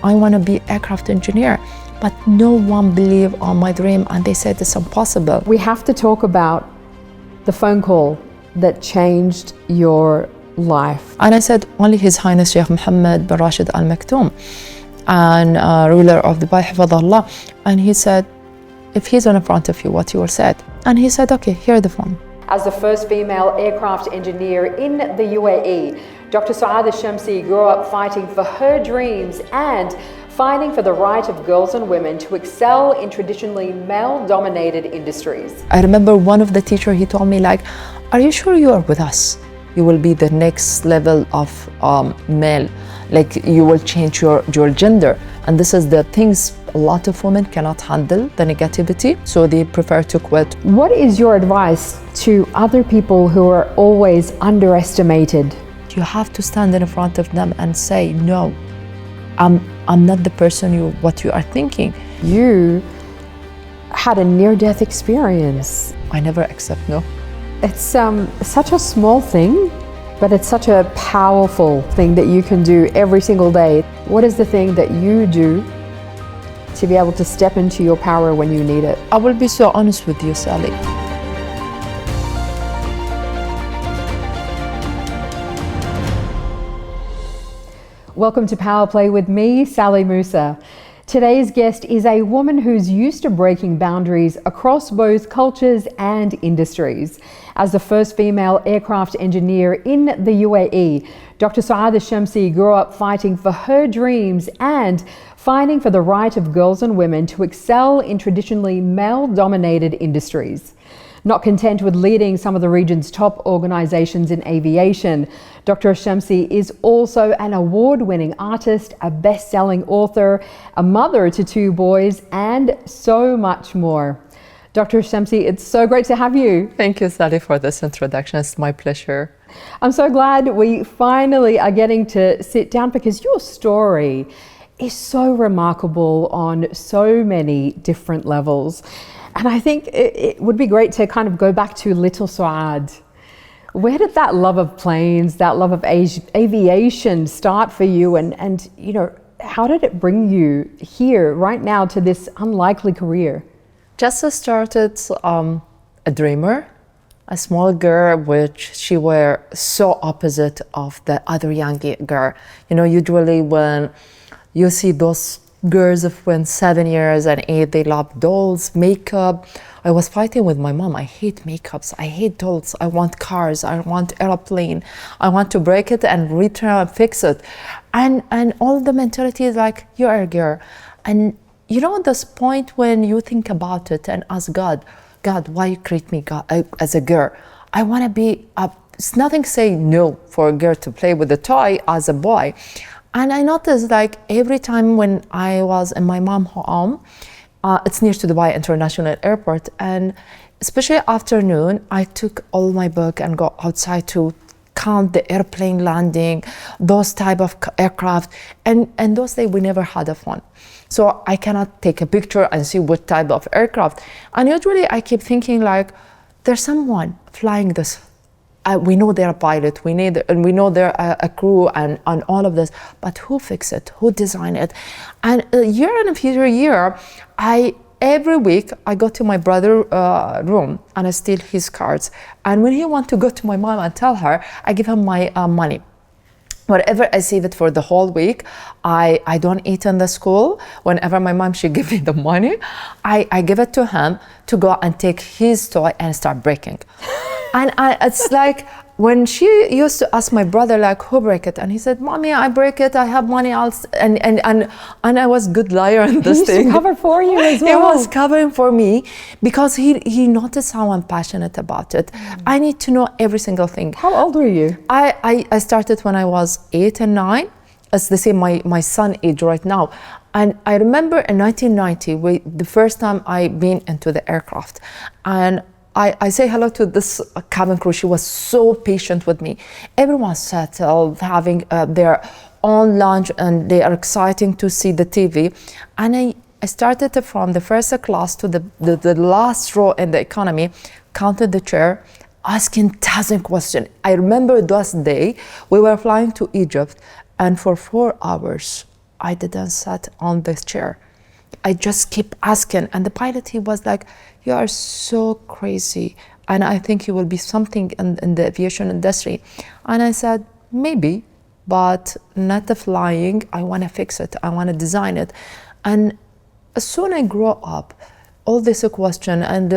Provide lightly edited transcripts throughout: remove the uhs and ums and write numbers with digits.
I want to be aircraft engineer. But no one believed on my dream, and they said it's impossible. We have to talk about the phone call that changed your life. And I said, only His Highness Sheikh Mohammed bin Rashid Al Maktoum, and ruler of Dubai, Hafidhullah. And he said, if he's in front of you, what you will say? And he said, okay, hear the phone. As the first female aircraft engineer in the UAE, Dr Suaad Al Shamsi grew up fighting for her dreams and fighting for the right of girls and women to excel in traditionally male-dominated industries. I remember one of the teachers, he told me like, are you sure you are with us? You will be the next level of male, like you will change your gender. And this is the things a lot of women cannot handle, the negativity, so they prefer to quit. What is your advice to other people who are always underestimated? You have to stand in front of them and say, no, I'm not the person what you are thinking. You had a near-death experience. I never accept no. It's such a small thing, but it's such a powerful thing that you can do every single day. What is the thing that you do to be able to step into your power when you need it? I will be so honest with you, Sally. Welcome to Power Play with me, Sally Musa. Today's guest is a woman who's used to breaking boundaries across both cultures and industries. As the first female aircraft engineer in the UAE, Dr Suaad Al Shamsi grew up fighting for her dreams and fighting for the right of girls and women to excel in traditionally male-dominated industries. Not content with leading some of the region's top organizations in aviation, Dr. Shamsi is also an award-winning artist, a best-selling author, a mother to 2 boys, and so much more. Dr. Shamsi, it's so great to have you. Thank you, Sally, for this introduction. It's my pleasure. I'm so glad we finally are getting to sit down because your story is so remarkable on so many different levels. And I think it would be great to kind of go back to little Suaad. Where did that love of planes, that love of aviation start for you? And you know, how did it bring you here right now to this unlikely career? Just started a dreamer, a small girl, which she were so opposite of the other young girl. You know, usually when you see those girls of when 7 years and 8, they love dolls, makeup. I was fighting with my mom. I hate makeups. I hate dolls. I want cars. I want airplane. I want to break it and return and fix it. And all the mentality is like, you are a girl. And you know, this point when you think about it and ask God, why you create me as a girl? I want to be it's nothing say no for a girl to play with a toy as a boy. And I noticed like every time when I was in my mom's home, it's near to Dubai International Airport, and especially afternoon, I took all my book and go outside to count the airplane landing, those type of aircraft, and those days we never had a phone. So I cannot take a picture and see what type of aircraft. And usually I keep thinking like, there's someone flying this. We know they're a pilot, we know they're a crew and all of this, but who fixed it? Who designed it? And year and a future year, every week I go to my brother's room and I steal his cards. And when he wants to go to my mom and tell her, I give him my money. Whatever I save it for the whole week, I don't eat in the school. Whenever my mom, she give me the money, I give it to him to go and take his toy and start breaking. And it's like when she used to ask my brother like, who break it? And he said, Mommy, I break it, I have money else. And I was good liar in this thing. He used to cover for you as well. It was covering for me because he noticed how I'm passionate about it. I need to know every single thing. How old were you? I started when I was 8 and 9. It's the same my son age right now. And I remember in 1990, the first time I been into the aircraft. And I say hello to this cabin crew. She was so patient with me. Everyone settled, having their own lunch, and they are excited to see the TV. And I started from the first class to the last row in the economy, counted the chair, asking 1,000 questions. I remember those day we were flying to Egypt, and for 4 hours, I didn't sit on the chair. I just keep asking. And the pilot, he was like, you are so crazy. And I think you will be something in the aviation industry. And I said, maybe, but not the flying. I want to fix it. I want to design it. And as soon as I grow up, all this a question, and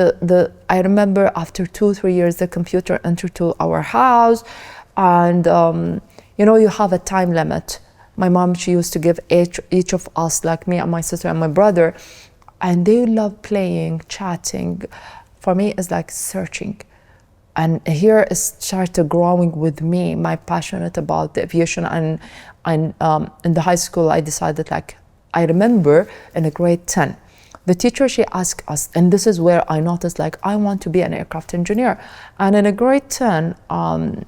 I remember after 2-3 years, the computer entered to our house, and you know, you have a time limit. My mom, she used to give each of us, like me and my sister and my brother, and they love playing, chatting. For me, it's like searching. And here it started growing with me, my passionate about the aviation. And in the high school, I decided, like, I remember in a grade 10, the teacher, she asked us, and this is where I noticed, like, I want to be an aircraft engineer. And in a grade 10,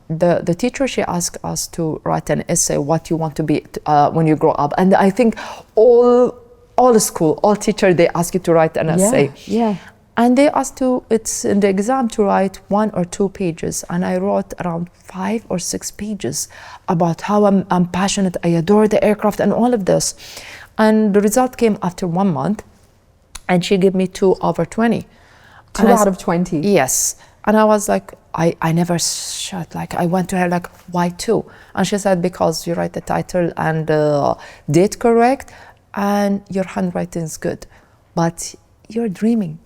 the teacher, she asked us to write an essay, what you want to be when you grow up. And I think all school, all teachers, they ask you to write an essay. Yeah. And they asked to, it's in the exam, to write 1 or 2 pages. And I wrote around 5 or 6 pages about how I'm passionate, I adore the aircraft and all of this. And the result came after 1 month. And she gave me 2 over 20. 2 out of 20? Yes. And I was like, I never shut. Like, I went to her, like, why 2? And she said, because you write the title and date correct, and your handwriting is good. But you're dreaming.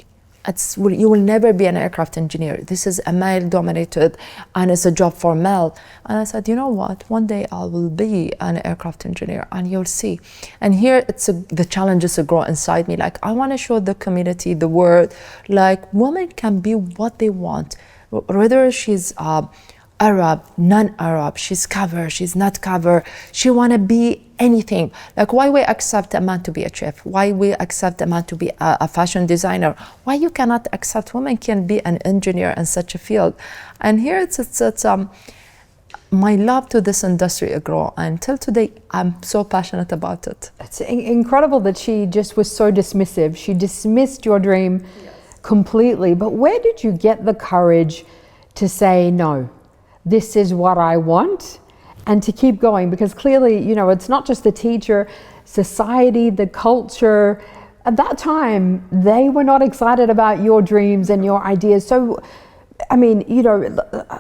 You will never be an aircraft engineer. This is a male-dominated, and it's a job for male. And I said, you know what? One day I will be an aircraft engineer, and you'll see. And here, the challenges to grow inside me. Like, I want to show the community, the world, like, women can be what they want, whether she's Arab, non-Arab, she's covered, she's not covered. She want to be anything. Like, why we accept a man to be a chef? Why we accept a man to be a fashion designer? Why you cannot accept women can be an engineer in such a field? And here it's my love to this industry grow. Until today, I'm so passionate about it. It's incredible that she just was so dismissive. She dismissed your dream completely. But where did you get the courage to say, no, this is what I want, and to keep going? Because clearly, you know, it's not just the teacher, society, the culture. At that time, they were not excited about your dreams and your ideas. So, I mean, you know,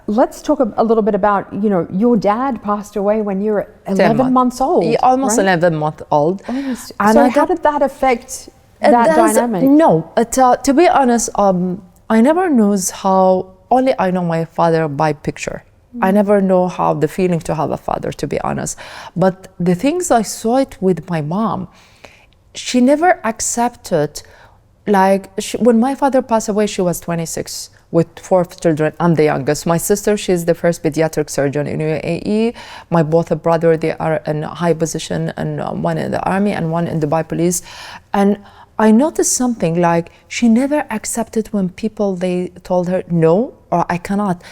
let's talk a little bit about, you know, your dad passed away when you were 11 months old. Yeah, almost right? 11 months old. Almost. So how did that affect that dynamic? No, to be honest, I never knew how, only I know my father by picture. I never know how the feeling to have a father, to be honest. But the things I saw it with my mom, she never accepted, like, when my father passed away, she was 26 with 4 children. I'm the youngest. My sister, she's the first pediatric surgeon in UAE. My both brother, they are in a high position, and one in the army and one in Dubai police. And I noticed something, like, she never accepted when people, they told her no, or I cannot.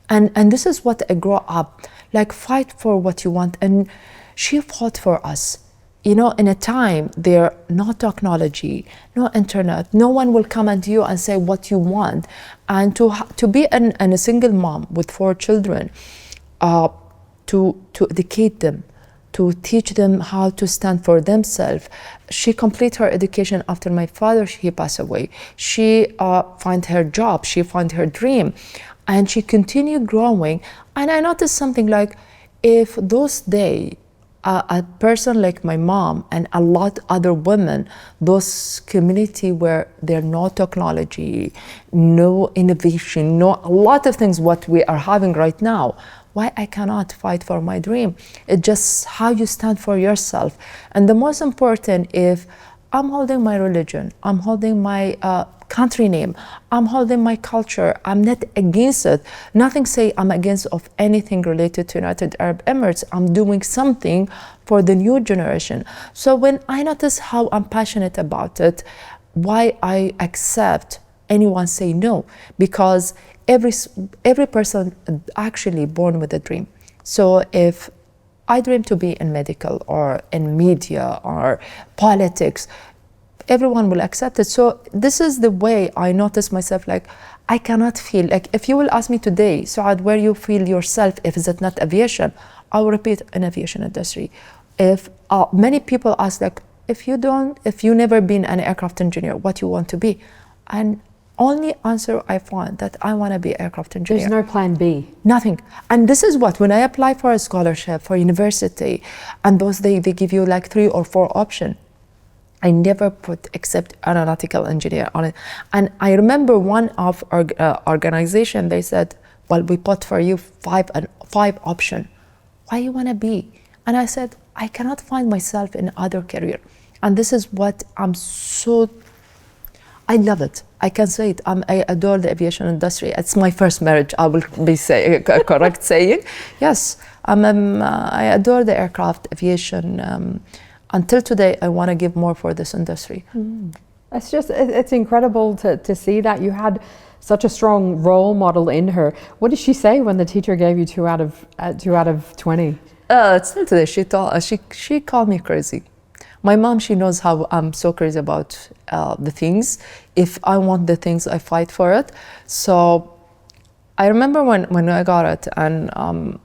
And this is what I grew up, like, fight for what you want. And she fought for us. You know, in a time there, no technology, no internet, no one will come at you and say what you want. And to be a single mom with 4 children, to educate them, to teach them how to stand for themselves. She completed her education after my father, he passed away. She found her job, she found her dream, and she continued growing. And I noticed something, like, if those days, a person like my mom and a lot other women, those community where there no technology, no innovation, no a lot of things what we are having right now, why I cannot fight for my dream? It's just how you stand for yourself. And the most important, if I'm holding my religion, I'm holding my country name, I'm holding my culture, I'm not against it. Nothing say I'm against of anything related to United Arab Emirates. I'm doing something for the new generation. So when I notice how I'm passionate about it, why I accept anyone say no? Because every person actually born with a dream. So if I dream to be in medical or in media or politics, everyone will accept it. So this is the way I notice myself, like, I cannot feel, like, if you will ask me today, Suaad, where you feel yourself, if it's not aviation, I will repeat, in aviation industry. If many people ask, like, if you never been an aircraft engineer, what you want to be? And only answer I find that I want to be aircraft engineer. There's no plan B. Nothing. And this is what, when I apply for a scholarship for university, and those they give you like 3 or 4 options, I never put except aeronautical engineer on it. And I remember one of our organization, they said, well, we put for you 5 options. Why you want to be? And I said, I cannot find myself in other career. And this is what I love it. I can say it. I adore the aviation industry. It's my first marriage. I will be correct saying. Yes, I adore the aircraft aviation. Until today, I want to give more for this industry. It's incredible to see that you had such a strong role model in her. What did she say when the teacher gave you 2 out of 20? Still today, she called me crazy. My mom, she knows how I'm so crazy about the things. If I want the things, I fight for it. So I remember when I got it, and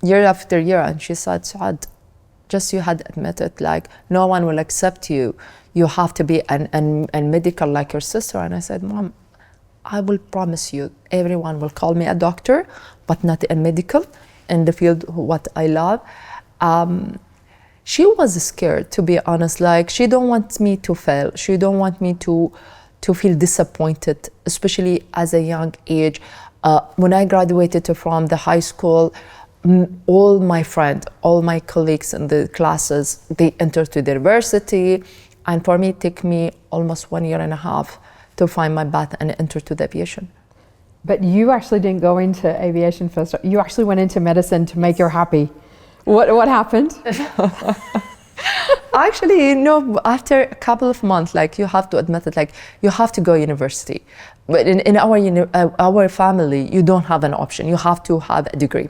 year after year, and she said, Suaad, just you had admitted, like, no one will accept you. You have to be an medical like your sister. And I said, Mom, I will promise you, everyone will call me a doctor, but not a medical in the field what I love. She was scared, to be honest. Like, she don't want me to fail. She don't want me to feel disappointed, especially as a young age. When I graduated from the high school, all my friends, all my colleagues in the classes, they entered to the university. And for me, it took me almost 1.5 years to find my path and enter to the aviation. But you actually didn't go into aviation first. You actually went into medicine to make her happy. What happened? Actually, after a couple of months, like, you have to admit it, like, you have to go university. But in our family, you don't have an option. You have to have a degree.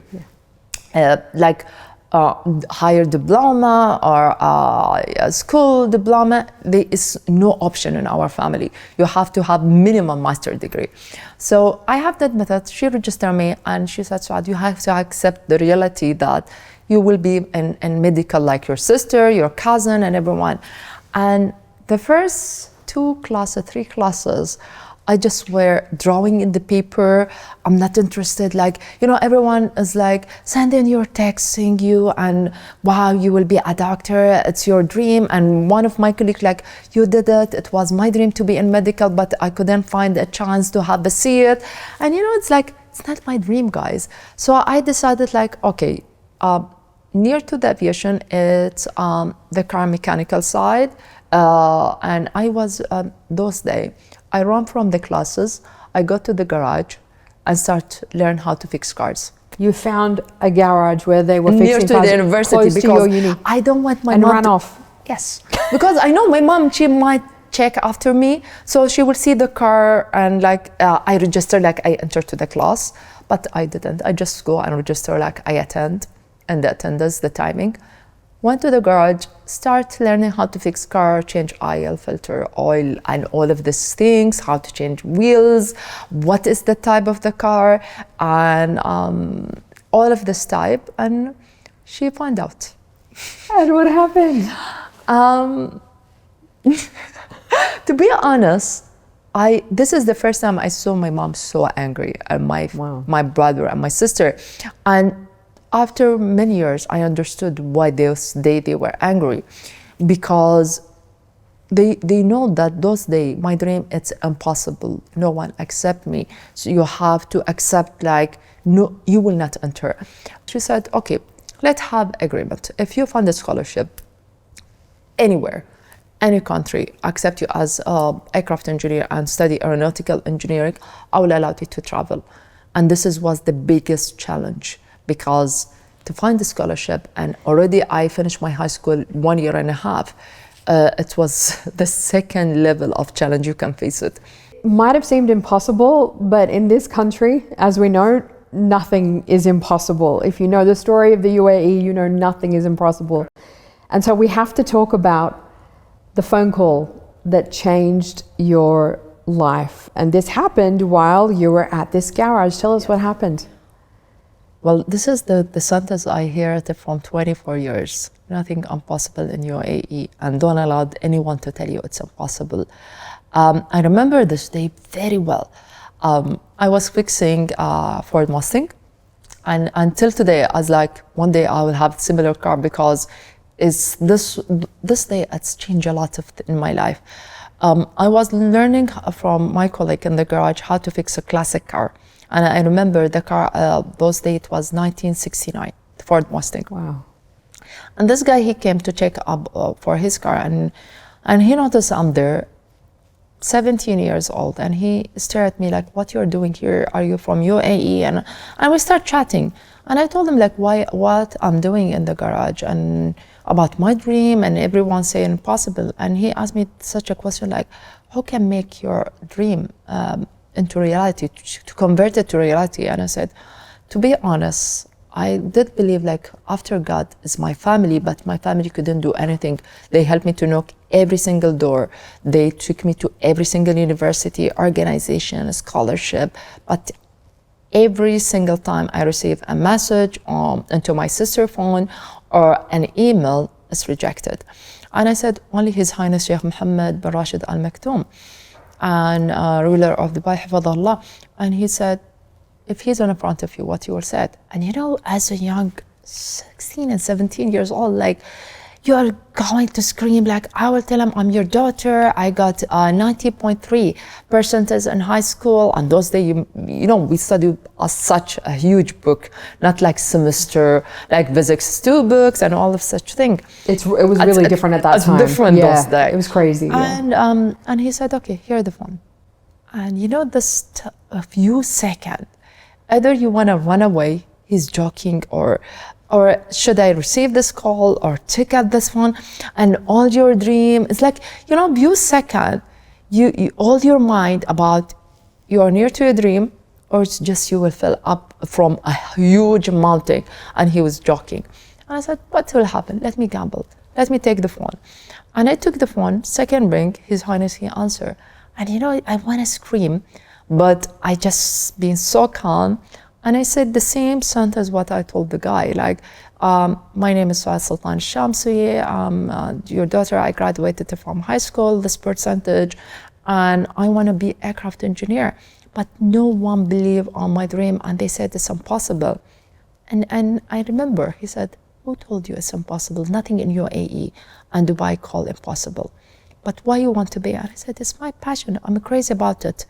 Higher diploma or a school diploma, there is no option in our family. You have to have minimum master degree. So I have to admit that she registered me, and she said, Suaad, you have to accept the reality that you will be in medical like your sister, your cousin, and everyone. And the first 3 classes, I just were drawing in the paper. I'm not interested. Like, everyone is like sending your text saying you, and wow, you will be a doctor. It's your dream. And one of my colleagues, like, you did it. It was my dream to be in medical, but I couldn't find a chance to have a seat. And it's like, it's not my dream, guys. So I decided, like, okay, near to the aviation, it's the car mechanical side. And I was, those days, I run from the classes, I go to the garage and start learn how to fix cars. You found a garage where they were fixing near to cars the university, close because to your uni. I don't want my and mom ran off. Yes, because I know my mom, she might check after me, so she will see the car, and like I register, like I enter to the class, but I didn't. I just go and register, like I attend, and the attendance, the timing. Went to the garage, start learning how to fix car, change oil, filter, oil, and all of these things, how to change wheels, what is the type of the car, and all of this type. And she found out. And what happened? To be honest, this is the first time I saw my mom so angry, and my brother and my sister. And after many years, I understood why they were angry, because they know that those days, my dream, it's impossible. No one accept me. So you have to accept, like, no, you will not enter. She said, okay, let's have agreement. If you find a scholarship anywhere, any country, accept you as an aircraft engineer and study aeronautical engineering, I will allow you to travel. And this was the biggest challenge, because to find the scholarship, and already I finished my high school 1.5 years, it was the second level of challenge you can face it. Might have seemed impossible, but in this country, as we know, nothing is impossible. If you know the story of the UAE, you know nothing is impossible. And so we have to talk about the phone call that changed your life. And this happened while you were at this garage. Tell us what happened. Well, this is the sentence I hear it from 24 years. Nothing impossible in UAE, and don't allow anyone to tell you it's impossible. I remember this day very well. I was fixing Ford Mustang, and until today, I was like, one day I will have similar car because is this day it's changed a lot in my life. I was learning from my colleague in the garage how to fix a classic car. And I remember the car, those days it was 1969, Ford Mustang. Wow. And this guy, he came to check up for his car, and he noticed I'm there, 17 years old, and he stared at me like, what you're doing here? Are you from UAE? And we start chatting. And I told him like what I'm doing in the garage and about my dream, and everyone saying impossible. And he asked me such a question like, how can make your dream into reality, to convert it to reality? And I said, to be honest, I did believe like after God is my family, but my family couldn't do anything. They helped me to knock every single door. They took me to every single university, organization, scholarship, but every single time I receive a message into my sister's phone or an email, it's rejected. And I said, only His Highness Sheikh Mohammed bin Rashid Al Maktoum, and ruler of Dubai, Hafidhullah. And he said, if he's in front of you, what you will say? And you know, as a young 16 and 17 years old, like, you are going to scream like, I will tell him I'm your daughter. I got 90.3% in high school. And those days, you know, we studied such a huge book, not like semester, like physics 2 books and all of such thing. It was really different at that time. Different those days. It was crazy. Yeah. And he said, okay, here the phone. And you know, this a few seconds, either you want to run away, he's joking, or should I receive this call or take out this one? And all your dream, it's like, you know, few seconds, you all your mind about you are near to your dream, or it's just you will fill up from a huge mountain. And he was joking. And I said, what will happen? Let me gamble. Let me take the phone. And I took the phone, second ring, His Highness, he answered. And you know, I want to scream, but I just been so calm. And I said the same sentence what I told the guy, like, my name is Suaad Al Shamsi, your daughter, I graduated from high school, this percentage, and I want to be aircraft engineer. But no one believed on my dream, and they said it's impossible. And I remember, he said, who told you it's impossible? Nothing in UAE and Dubai call impossible. But why you want to be? And I said, it's my passion, I'm crazy about it.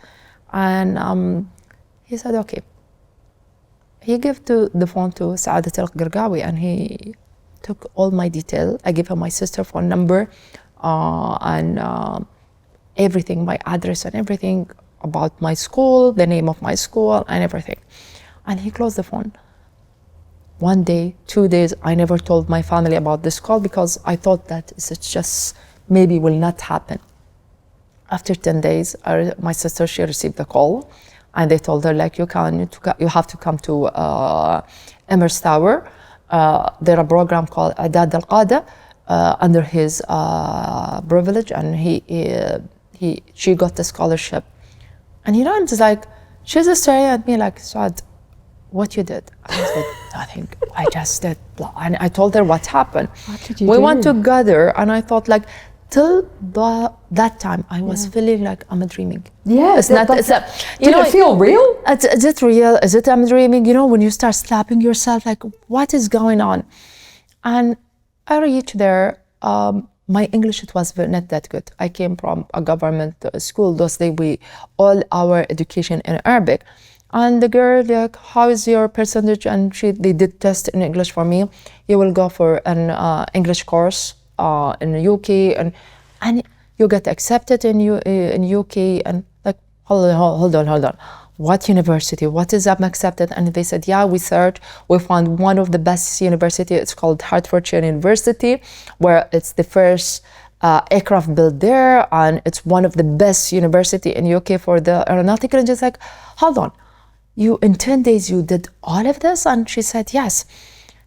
And he said, okay. He gave the phone to Suaad Al Shamsi, and he took all my detail. I gave him my sister's phone number and everything, my address and everything about my school, the name of my school and everything. And he closed the phone. 1 day, 2 days, I never told my family about this call because I thought that it's just maybe will not happen. After 10 days, my sister, she received the call. And they told her, like, you have to come to Emirati Tower. There a program called Adad Al Qada under his privilege, and she got the scholarship. And you know, it's like, she's staring at me like, Suaad, what you did? I said, nothing. I just did. And I told her what happened. What did you do? We went together, and I thought like, till that time, I was feeling like I'm dreaming. Yeah, it's not. Did it feel real? Is it real? Is it I'm dreaming? You know, when you start slapping yourself, like, what is going on? And I reached there. My English, it was not that good. I came from a government school. Those days, all our education in Arabic. And the girl, like, how is your percentage? And they did test in English for me. You will go for an English course in the UK, and you get accepted in UK, and like, hold on, what university, what is I'm accepted? And they said, yeah, we searched, we found one of the best university, it's called Hertfordshire University, where it's the first aircraft built there, and it's one of the best university in UK for the aeronautical. And just like, hold on, you in 10 days you did all of this? And she said, yes.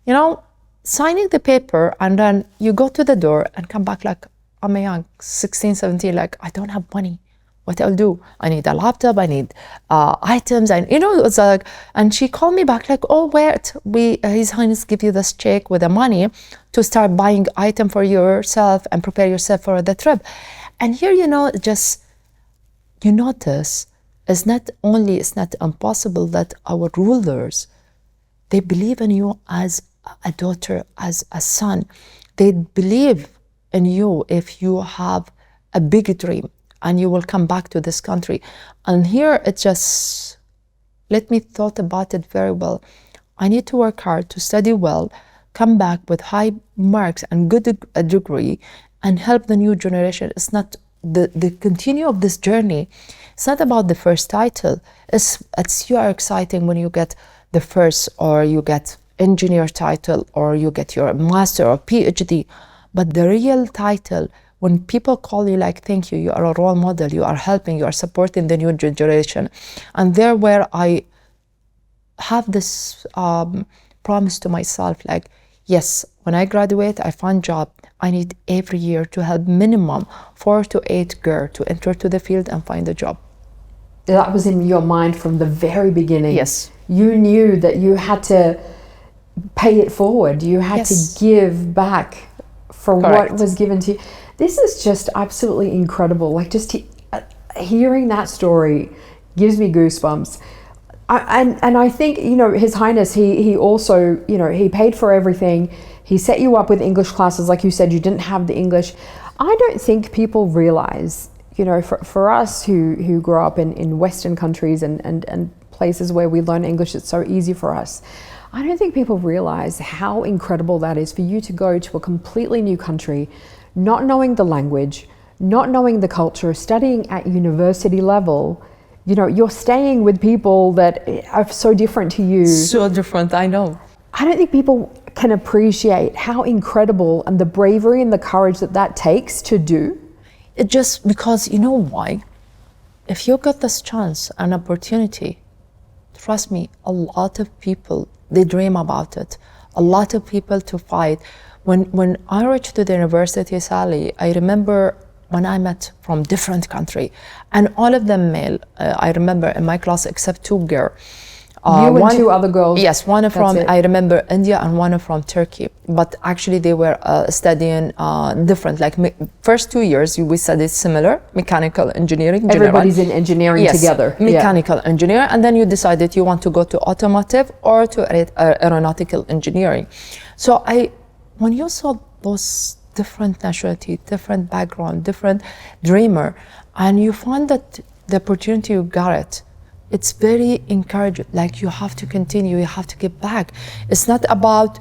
You know, signing the paper, and then you go to the door and come back like, I'm a young 16, 17, like, I don't have money. what I'll do. I need a laptop, I need items, and it's like, and she called me back like, oh wait, His Highness give you this check with the money to start buying item for yourself and prepare yourself for the trip. And here, just you notice, it's not impossible that our rulers, they believe in you as a daughter, as a son. They believe in you if you have a big dream and you will come back to this country. And here it just let me thought about it very well. I need to work hard to study well, come back with high marks and good degree, and help the new generation. It's not the continue of this journey. It's not about the first title. It's you are exciting when you get the first, or you get engineer title, or you get your master or PhD. But the real title, when people call you like, thank you, you are a role model, you are helping, you are supporting the new generation. And there where I have this promise to myself, like, yes, when I graduate, I find job, I need every year to help minimum 4 to 8 girls to enter to the field and find a job. That was in your mind from the very beginning. Yes. You knew that you had to pay it forward. You had to give back for Correct. what was given to you. This is just absolutely incredible. Like, just hearing that story gives me goosebumps. And I think, His Highness, he also, he paid for everything. He set you up with English classes. Like you said, you didn't have the English. I don't think people realize, for us who grew up in Western countries and places where we learn English, it's so easy for us. I don't think people realize how incredible that is for you to go to a completely new country, not knowing the language, not knowing the culture, studying at university level. You're staying with people that are so different to you. So different, I know. I don't think people can appreciate how incredible and the bravery and the courage that takes to do. It just because, you know why? If you got this chance, an opportunity, trust me, a lot of people, they dream about it. A lot of people to fight. When I reached to the university, Sally, I remember when I met from different country, and all of them male. I remember in my class except 2 girls. You and 2 other girls? Yes, one from, I remember, India, and one from Turkey. But actually they were studying different, like first 2 years we studied similar, mechanical engineering. Everybody's in engineering together. Mechanical engineer, and then you decided you want to go to automotive or to aeronautical engineering. So when you saw those different nationality, different background, different dreamer, and you find that the opportunity you got it, it's very encouraging. Like, you have to continue, you have to get back. It's not about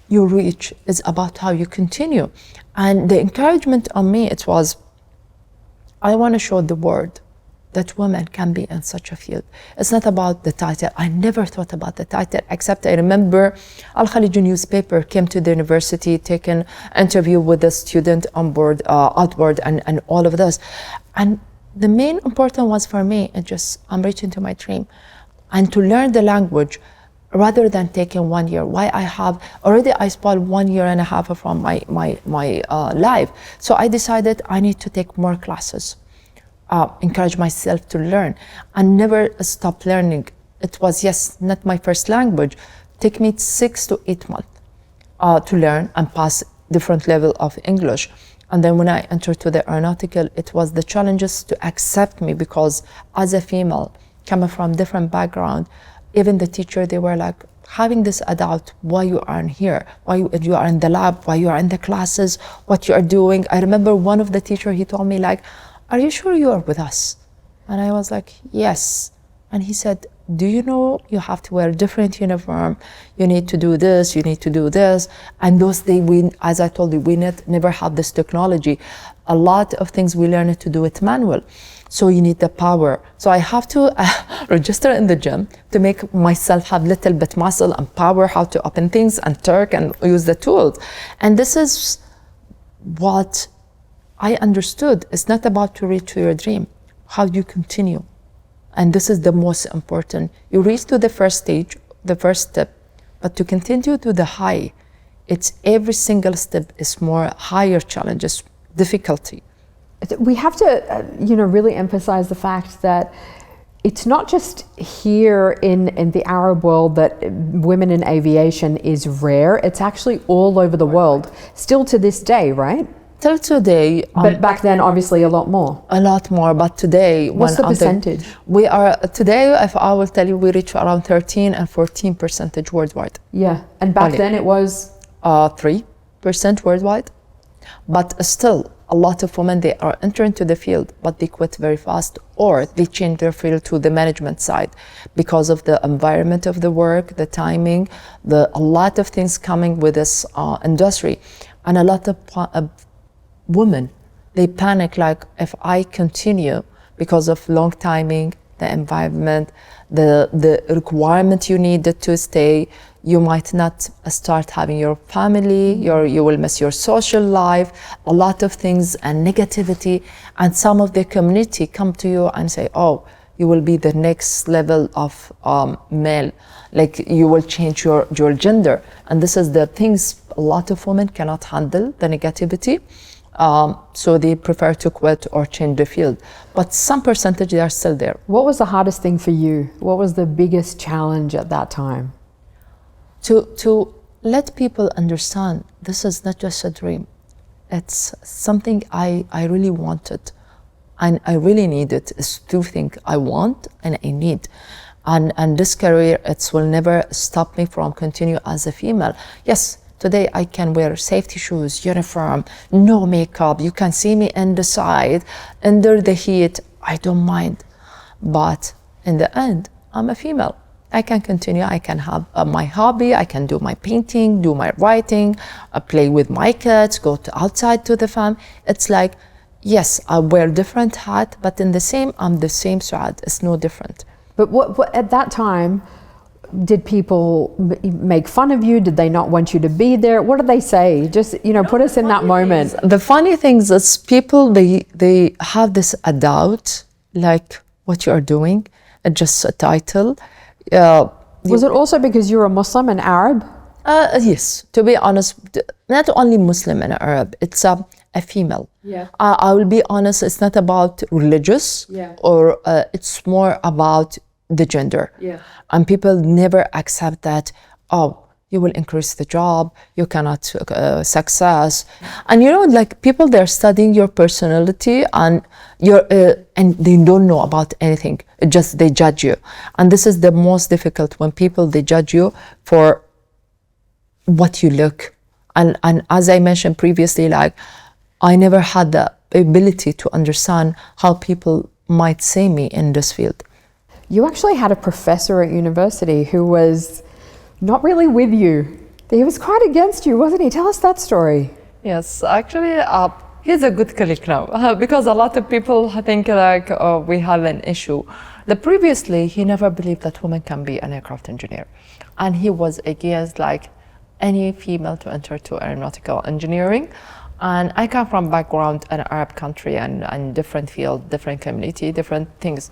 your reach, it's about how you continue. And the encouragement on me, it was, I want to show the world that women can be in such a field. It's not about the title. I never thought about the title, except I remember Al Khalij newspaper came to the university, taken interview with the student on board, outboard, and all of this. And the main important was for me, I'm reaching to my dream. And to learn the language rather than taking 1 year. Why I spoiled 1.5 years from my life. So I decided I need to take more classes. Encourage myself to learn and never stop learning. It was, not my first language. Take me 6 to 8 months to learn and pass different level of English. And then when I entered to the aeronautical, it was the challenges to accept me, because as a female coming from different background, even the teacher, they were like, having this adult, why you aren't here, why you are in the lab, why you are in the classes, what you are doing. I remember one of the teacher, he told me like, are you sure you are with us? And I was like, yes. And he said, do you know you have to wear a different uniform? You need to do this, you need to do this. And those days, as I told you, we never had this technology. A lot of things we learned to do it manual. So you need the power. So I have to register in the gym to make myself have little bit muscle and power, how to open things and turk and use the tools. And this is what I understood. It's not about to reach to your dream. How do you continue? And this is the most important. You reach to the first stage, the first step, but to continue to the high, it's every single step is more higher challenges, difficulty. We have to, really emphasize the fact that it's not just here in the Arab world that women in aviation is rare. It's actually all over the world, still to this day, right? Till today. But back then, obviously, a lot more. A lot more, but today... What's the percentage? We are, today, if I will tell you, we reach around 13 and 14% worldwide. Yeah, and back then it was? 3% worldwide. But still, a lot of women, they are entering to the field, but they quit very fast, or they change their field to the management side because of the environment of the work, the timing, a lot of things coming with this industry. And a lot of women, they panic, like, if I continue because of long timing, the environment, the requirement you needed to stay, you might not start having your family, you will miss your social life, a lot of things and negativity. And some of the community come to you and say, oh, you will be the next level of male, like you will change your gender. And this is the things a lot of women cannot handle, the negativity. So they prefer to quit or change the field. But some percentage, they are still there. What was the hardest thing for you? What was the biggest challenge at that time? To let people understand this is not just a dream. It's something I really wanted. And I really need it. It's two things I want and I need. And this career, it will never stop me from continue as a female. Yes, today I can wear safety shoes, uniform, no makeup. You can see me in the side, under the heat. I don't mind. But in the end, I'm a female. I can continue, I can have my hobby, I can do my painting, do my writing, play with my kids, go outside to the farm. It's like, yes, I wear different hat, but in the same, I'm the same Suaad. It's no different. But what at that time, did people make fun of you? Did they not want you to be there? What did they say? Just, put us in that moment. The funny thing is people, they have this doubt, like what you are doing, just a title. Was it also because you're a Muslim and Arab? Yes, to be honest, not only Muslim and Arab, it's a female. Yeah. I will be honest, it's not about religious, or it's more about the gender. Yeah. And people never accept that, oh, you will increase the job, you cannot success. And like people, they're studying your personality and and they don't know about anything. It just, they judge you. And this is the most difficult, when people, they judge you for what you look. And as I mentioned previously, like, I never had the ability to understand how people might see me in this field. You actually had a professor at university who was not really with you. He was quite against you, wasn't he? Tell us that story. Yes, actually, he's a good colleague now, because a lot of people think like we have an issue. Previously, he never believed that women can be an aircraft engineer. And he was against like any female to enter to aeronautical engineering. And I come from background in an Arab country and different field, different community, different things.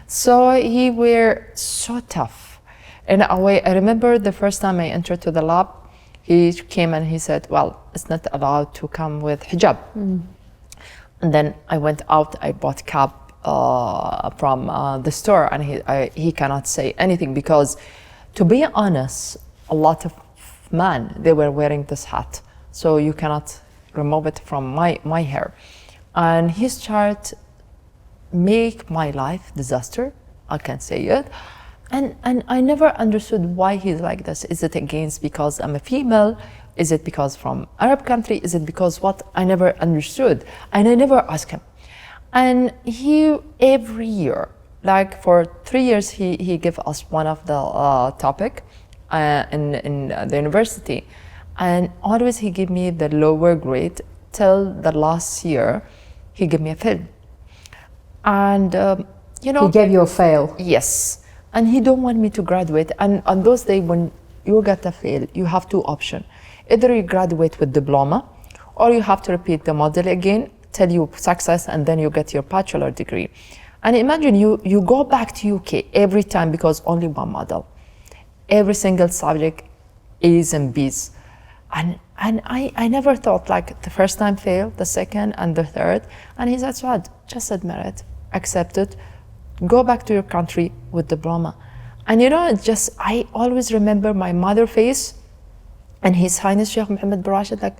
So he were so tough. In a way, I remember the first time I entered to the lab, he came and he said, well, it's not allowed to come with hijab. And then I went out, I bought cap from the store, and he cannot say anything, because to be honest, a lot of men, they were wearing this hat. So you cannot remove it from my hair. And he started make my life disaster, I can say it. And I never understood why he's like this. Is it against because I'm a female? Is it because from Arab country? Is it because what? I never understood. And I never asked him. And he, every year, like for 3 years, he gave us one of the topic in the university. And always he gave me the lower grade till the last year, he gave me a fail. And, He gave you a fail? Yes. And he don't want me to graduate. And on those days when you get a fail, you have two options. Either you graduate with diploma, or you have to repeat the model again till you success, and then you get your bachelor degree. And imagine you go back to UK every time because only one model. Every single subject A's and B's. And I never thought like the first time failed, the second and the third. And he said, Suaad, just admit it, accept it, go back to your country with diploma. And it just, I always remember my mother face and His Highness Sheikh Mohammed bin Rashed, like,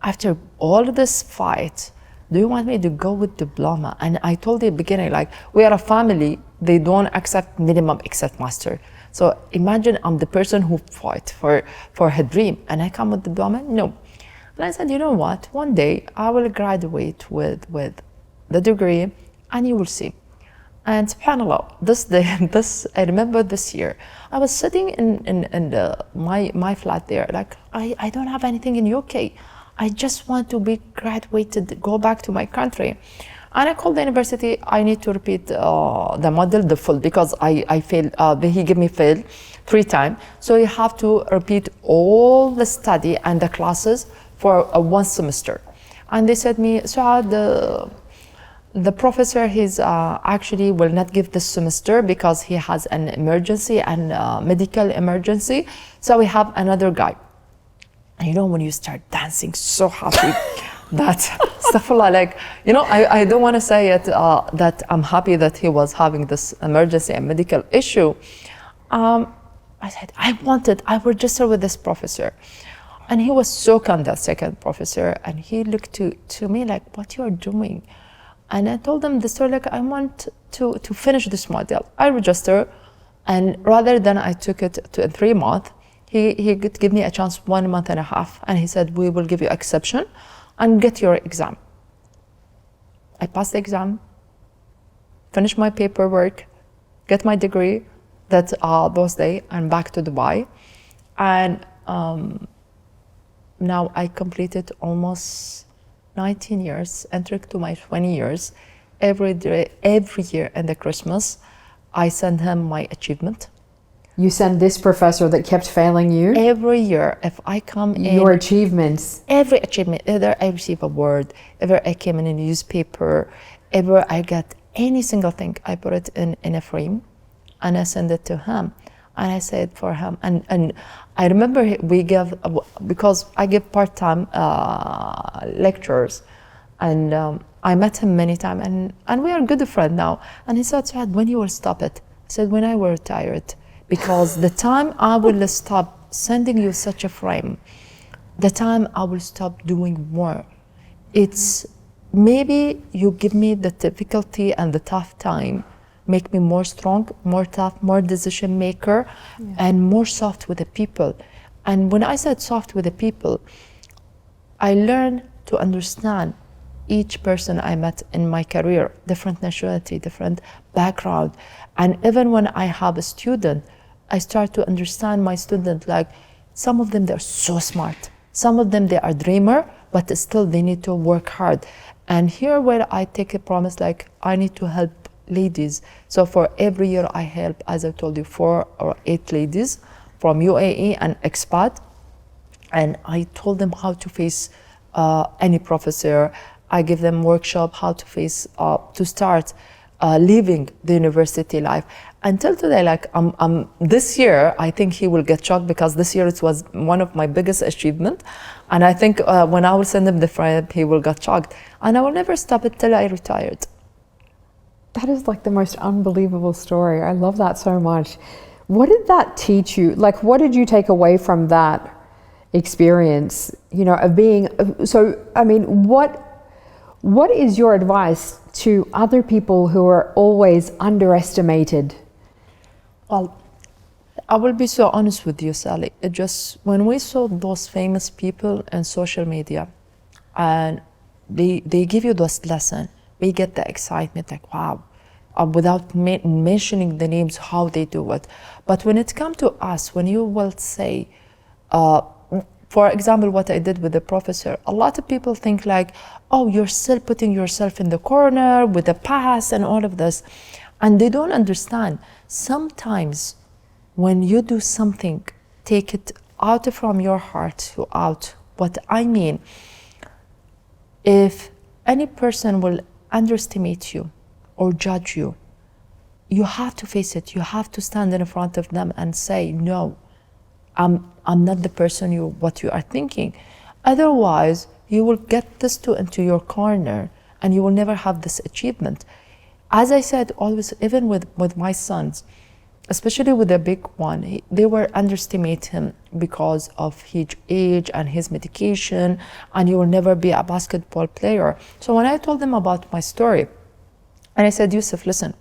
after all this fight, do you want me to go with diploma? And I told the beginning, like, we are a family, they don't accept minimum except master. So imagine I'm the person who fought for her dream and I come with diploma? No. And I said, you know what? One day I will graduate with the degree and you will see. And subhanAllah, this day, I remember this year, I was sitting in my flat there, like, I don't have anything in UK. I just want to be graduated, go back to my country. And I called the university, I need to repeat the model, the full, because I failed, he gave me fail 3 times. So you have to repeat all the study and the classes for 1 semester. And they said me, Suaad, the professor, he's actually will not give this semester because he has an emergency and medical emergency. So we have another guy. And when you start dancing so happy, that astaghfirullah, like, I don't want to say it that I'm happy that he was having this emergency and medical issue. I said, I will register with this professor. And he was so kind, that second professor, and he looked to me like, what you are doing? And I told him the story, like, I want to finish this module. I register, and rather than I took it to 3 months, he could give me a chance 1.5 months, and he said, we will give you exception and get your exam. I passed the exam, finished my paperwork, get my degree that those days, and back to Dubai. And now I completed almost 19 years, entering to my 20 years. Every year in the Christmas, I send him my achievement. You send this professor that kept failing you? Every year, if I come in. Your achievements? Every achievement, either I receive a award, either I came in a newspaper, ever I get any single thing, I put it in a frame and I send it to him. And I said for him, and I remember we give, because I give part-time lectures, and I met him many times, and we are good friends now. And he said, Suaad, when you will stop it? I said, when I will retire it. Because the time I will stop sending you such a frame, the time I will stop doing more. It's maybe you give me the difficulty and the tough time, make me more strong, more tough, more decision maker, and more soft with the people. And when I said soft with the people, I learned to understand each person I met in my career, different nationality, different background. And even when I have a student, I start to understand my student, like, some of them, they're so smart. Some of them, they are dreamer, but still they need to work hard. And here where I take a promise, like, I need to help ladies. So for every year I help, as I told you, 4 or 8 ladies from UAE and expat. And I told them how to face any professor. I give them workshop how to face, to start living the university life. Until today, like, this year, I think he will get shocked, because this year it was one of my biggest achievements. And I think when I will send him the frame, he will get shocked. And I will never stop it till I retired. That is like the most unbelievable story. I love that so much. What did that teach you? Like, what did you take away from that experience, of being, so, I mean, what is your advice to other people who are always underestimated? Well, I will be so honest with you, Sally. It just, when we saw those famous people in social media, and they give you those lessons, we get the excitement, like, wow, without mentioning the names, how they do it. But when it comes to us, when you will say, for example, what I did with the professor, a lot of people think like, oh, you're still putting yourself in the corner with the past and all of this. And they don't understand. Sometimes when you do something, take it out from your heart to out. What I mean, if any person will underestimate you or judge you, you have to face it. You have to stand in front of them and say, no, I'm not the person what you are thinking. Otherwise, you will get this into your corner and you will never have this achievement. As I said, always, even with my sons, especially with the big one, they were underestimate him because of his age and his medication, and you will never be a basketball player. So when I told them about my story, and I said, Yusuf, listen,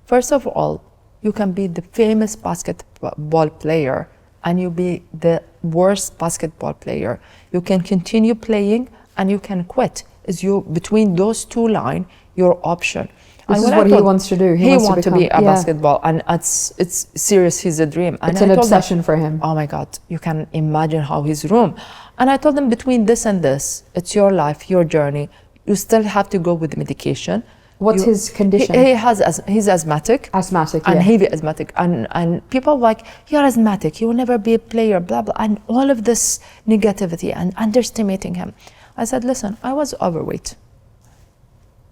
first of all, you can be the famous basketball player and you be the worst basketball player. You can continue playing and you can quit. Is you between those two lines, your option. This is what he wants to do. He wants to be a basketball, and it's serious. He's a dream. And it's an obsession for him. Oh my God, you can imagine how his room. And I told him, between this and this, it's your life, your journey. You still have to go with medication. What's his condition? He's asthmatic. Asthmatic, and heavy asthmatic. And people like, you're asthmatic, you will never be a player, blah, blah. And all of this negativity and underestimating him. I said, listen, I was overweight.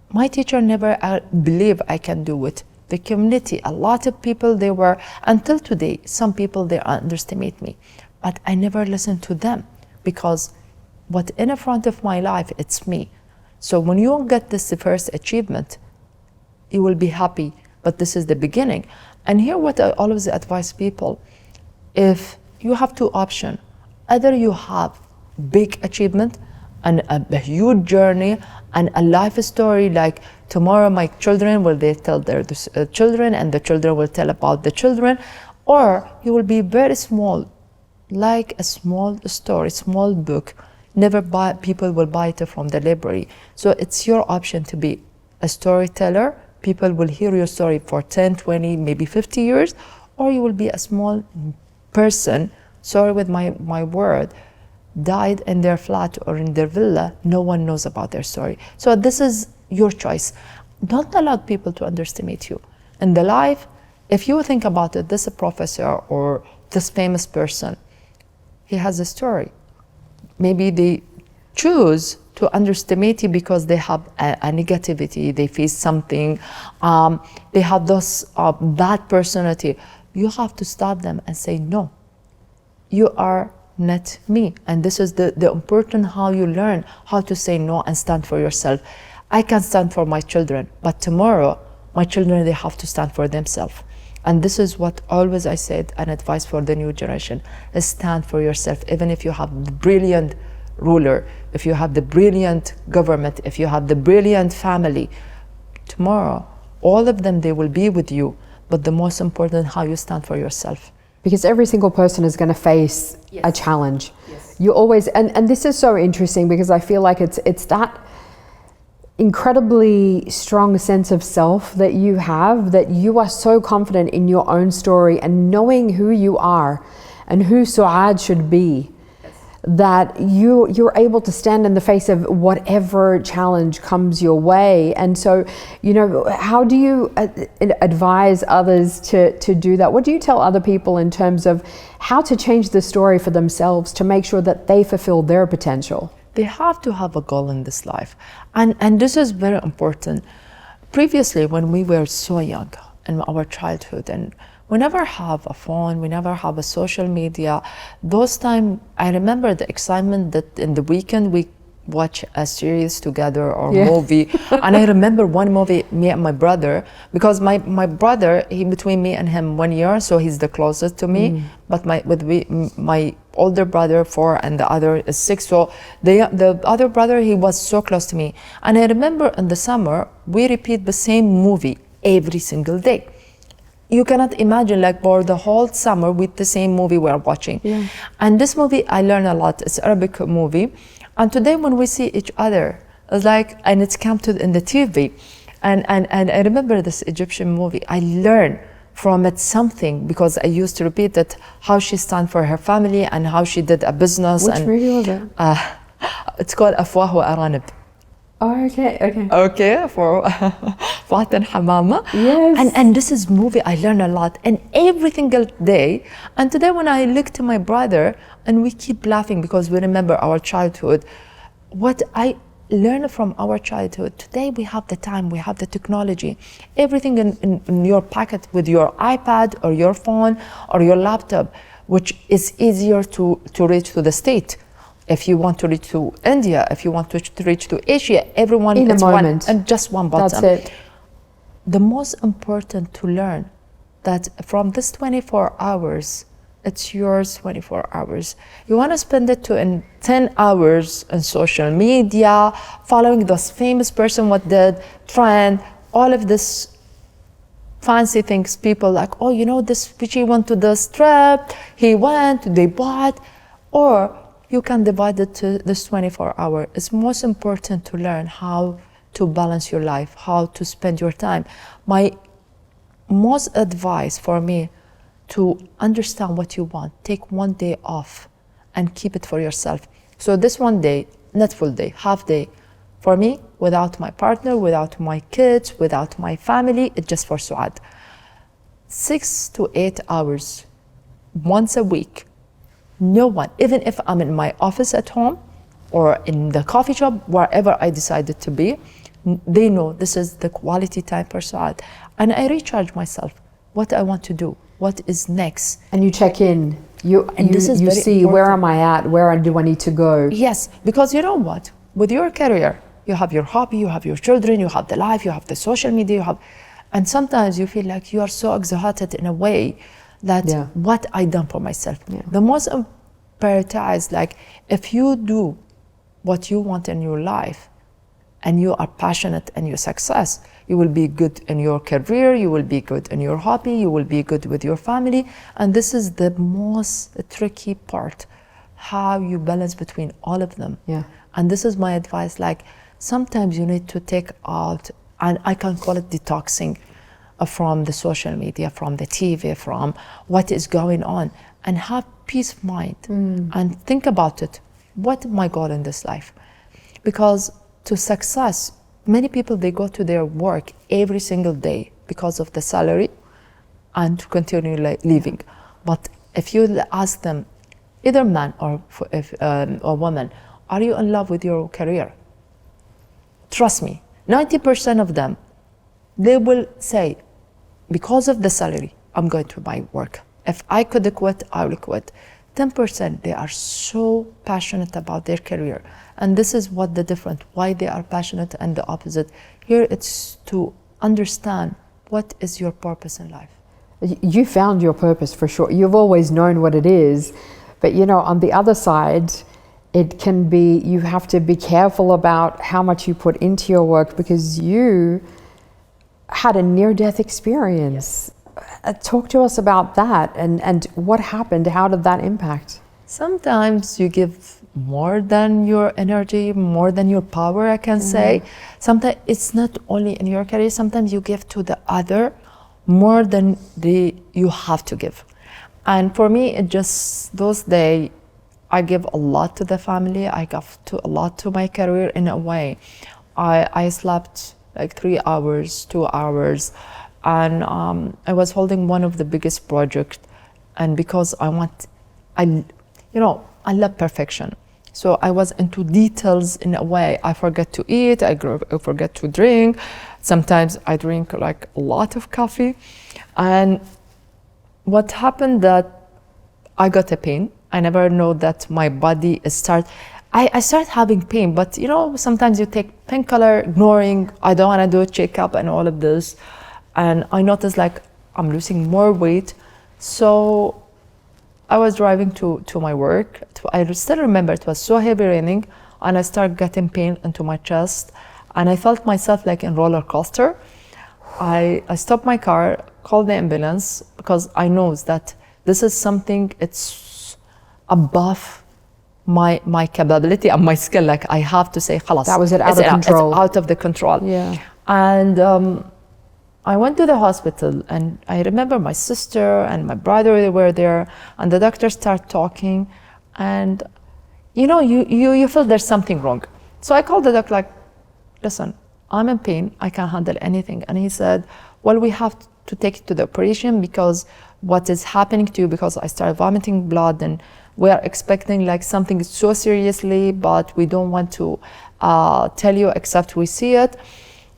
My teacher never believed I can do it. The community, a lot of people, they were, until today, some people, they underestimate me. But I never listened to them because what in front of my life, it's me. So when you get this first achievement, you will be happy, but this is the beginning. And here what I always advise people, if you have two options, either you have big achievement and a huge journey and a life story, like tomorrow my children will they tell their children and the children will tell about the children, or you will be very small, like a small story, small book. Never buy, people will buy it from the library. So it's your option to be a storyteller. People will hear your story for 10, 20, maybe 50 years, or you will be a small person, sorry with my word, died in their flat or in their villa, no one knows about their story. So this is your choice. Don't allow people to underestimate you. In the life, if you think about it, this professor or this famous person, he has a story. Maybe they choose to underestimate you because they have a negativity, they face something, they have this bad personality. You have to stop them and say, no, you are not me. And this is the important how you learn how to say no and stand for yourself. I can stand for my children, but tomorrow my children, they have to stand for themselves. And this is what always I said and advice for the new generation, is stand for yourself. Even if you have the brilliant ruler, if you have the brilliant government, if you have the brilliant family, tomorrow all of them, they will be with you, but the most important, how you stand for yourself. Because every single person is going to face a challenge. Yes. You always, and this is so interesting because I feel like it's that incredibly strong sense of self that you have, that you are so confident in your own story and knowing who you are and who Suaad should be, that you're able to stand in the face of whatever challenge comes your way. And so, you know, how do you advise others to do that? What do you tell other people in terms of how to change the story for themselves to make sure that they fulfill their potential? They have to have a goal in this life. And this is very important. Previously, when we were so young in our childhood, and we never have a phone, we never have a social media. Those times, I remember the excitement that in the weekend we watch a series together or movie. And I remember one movie, me and my brother, because my brother, between me and him 1 year, so he's the closest to me. But my older brother 4 and the other is 6. So the other brother, he was so close to me. And I remember in the summer, we repeat the same movie every single day. You cannot imagine, like, for the whole summer with the same movie we're watching. And this movie, I learned a lot. It's an Arabic movie. And today when we see each other, it's like, and it's come to in the TV. And I remember this Egyptian movie, I learned from it something, because I used to repeat it, how she stand for her family and how she did a business. Which movie was it? It's called Afwah wa Aranib. Oh, okay. Okay, for Fatan Hamama. Yes. And this is movie I learn a lot, and every single day. And today when I look to my brother, and we keep laughing because we remember our childhood, what I learned from our childhood, today we have the time, we have the technology, everything in your pocket with your iPad or your phone or your laptop. which is easier to reach to the state. If you want to reach to India, if you want to reach to Asia, everyone in a it's moment. one and just one button. That's it. The most important to learn that from this 24 hours, it's yours 24 hours. You want to spend it in 10 hours on social media, following this famous person, what did, trend, all of this fancy things. People like, oh, you know, this she went to this trip, he went, they bought. Or you can divide it to this 24 hours. It's most important to learn how to balance your life, how to spend your time. My most advice for me, to understand what you want. Take one day off and keep it for yourself. So this one day, not full day, half day, for me, without my partner, without my kids, without my family, it's just for Suaad. 6 to 8 hours, once a week. No one, even if I'm in my office at home or in the coffee shop, wherever I decided to be, they know this is the quality time for Suaad. And I recharge myself, what I want to do, what is next. And you check in, you see, important. where am I at, where do I need to go? Yes, because you know what, with your career, you have your hobby, you have your children, you have the life, you have the social media, you have, and sometimes you feel like you are so exhausted in a way that what I done for myself. The most prioritize, like if you do what you want in your life and you are passionate in your success, you will be good in your career, you will be good in your hobby, you will be good with your family. And this is the most tricky part, how you balance between all of them. And this is my advice, like sometimes you need to take out, and I can call it detoxing from the social media, from the TV, from what is going on, and have peace of mind and think about it. What is my goal in this life? Because to success, many people, they go to their work every single day because of the salary and to continue living. But if you ask them, either man or woman, are you in love with your career? Trust me, 90% of them, they will say, because of the salary, I'm going to my work. If I could quit, I will quit. 10%, they are so passionate about their career. And this is what the difference, why they are passionate and the opposite. Here it's to understand what is your purpose in life. You found your purpose for sure. You've always known what it is. But you know, on the other side, it can be, you have to be careful about how much you put into your work, because you had a near-death experience. Talk to us about that and what happened. How did that impact? Sometimes you give more than your energy, more than your power, I can say. Sometimes it's not only in your career, sometimes you give to the other more than you have to give. And for me, it just, those days, I give a lot to the family, I give a lot to my career in a way. I slept like 3 hours, 2 hours, and I was holding one of the biggest projects, and because I love perfection. So I was into details in a way. I forget to eat, I forget to drink. Sometimes I drink like a lot of coffee. And what happened that I got a pain. I never know that my body I start having pain, but you know, sometimes you take painkiller, ignoring, I don't want to do a checkup and all of this. And I noticed like I'm losing more weight. So I was driving to my work. I still remember it was so heavy raining, and I started getting pain into my chest, and I felt myself like in roller coaster. I stopped my car, called the ambulance, because I know that this is something, it's above my capability and my skill. Like I have to say, خلاص, that was it, out of control. It's out of the control. Yeah. And I went to the hospital, and I remember my sister and my brother, they were there, and the doctor started talking, and you know, you feel there's something wrong. So I called the doctor like, listen, I'm in pain, I can't handle anything. And he said, well, we have to take it to the operation because what is happening to you, because I started vomiting blood, and we are expecting like something so seriously, but we don't want to tell you except we see it.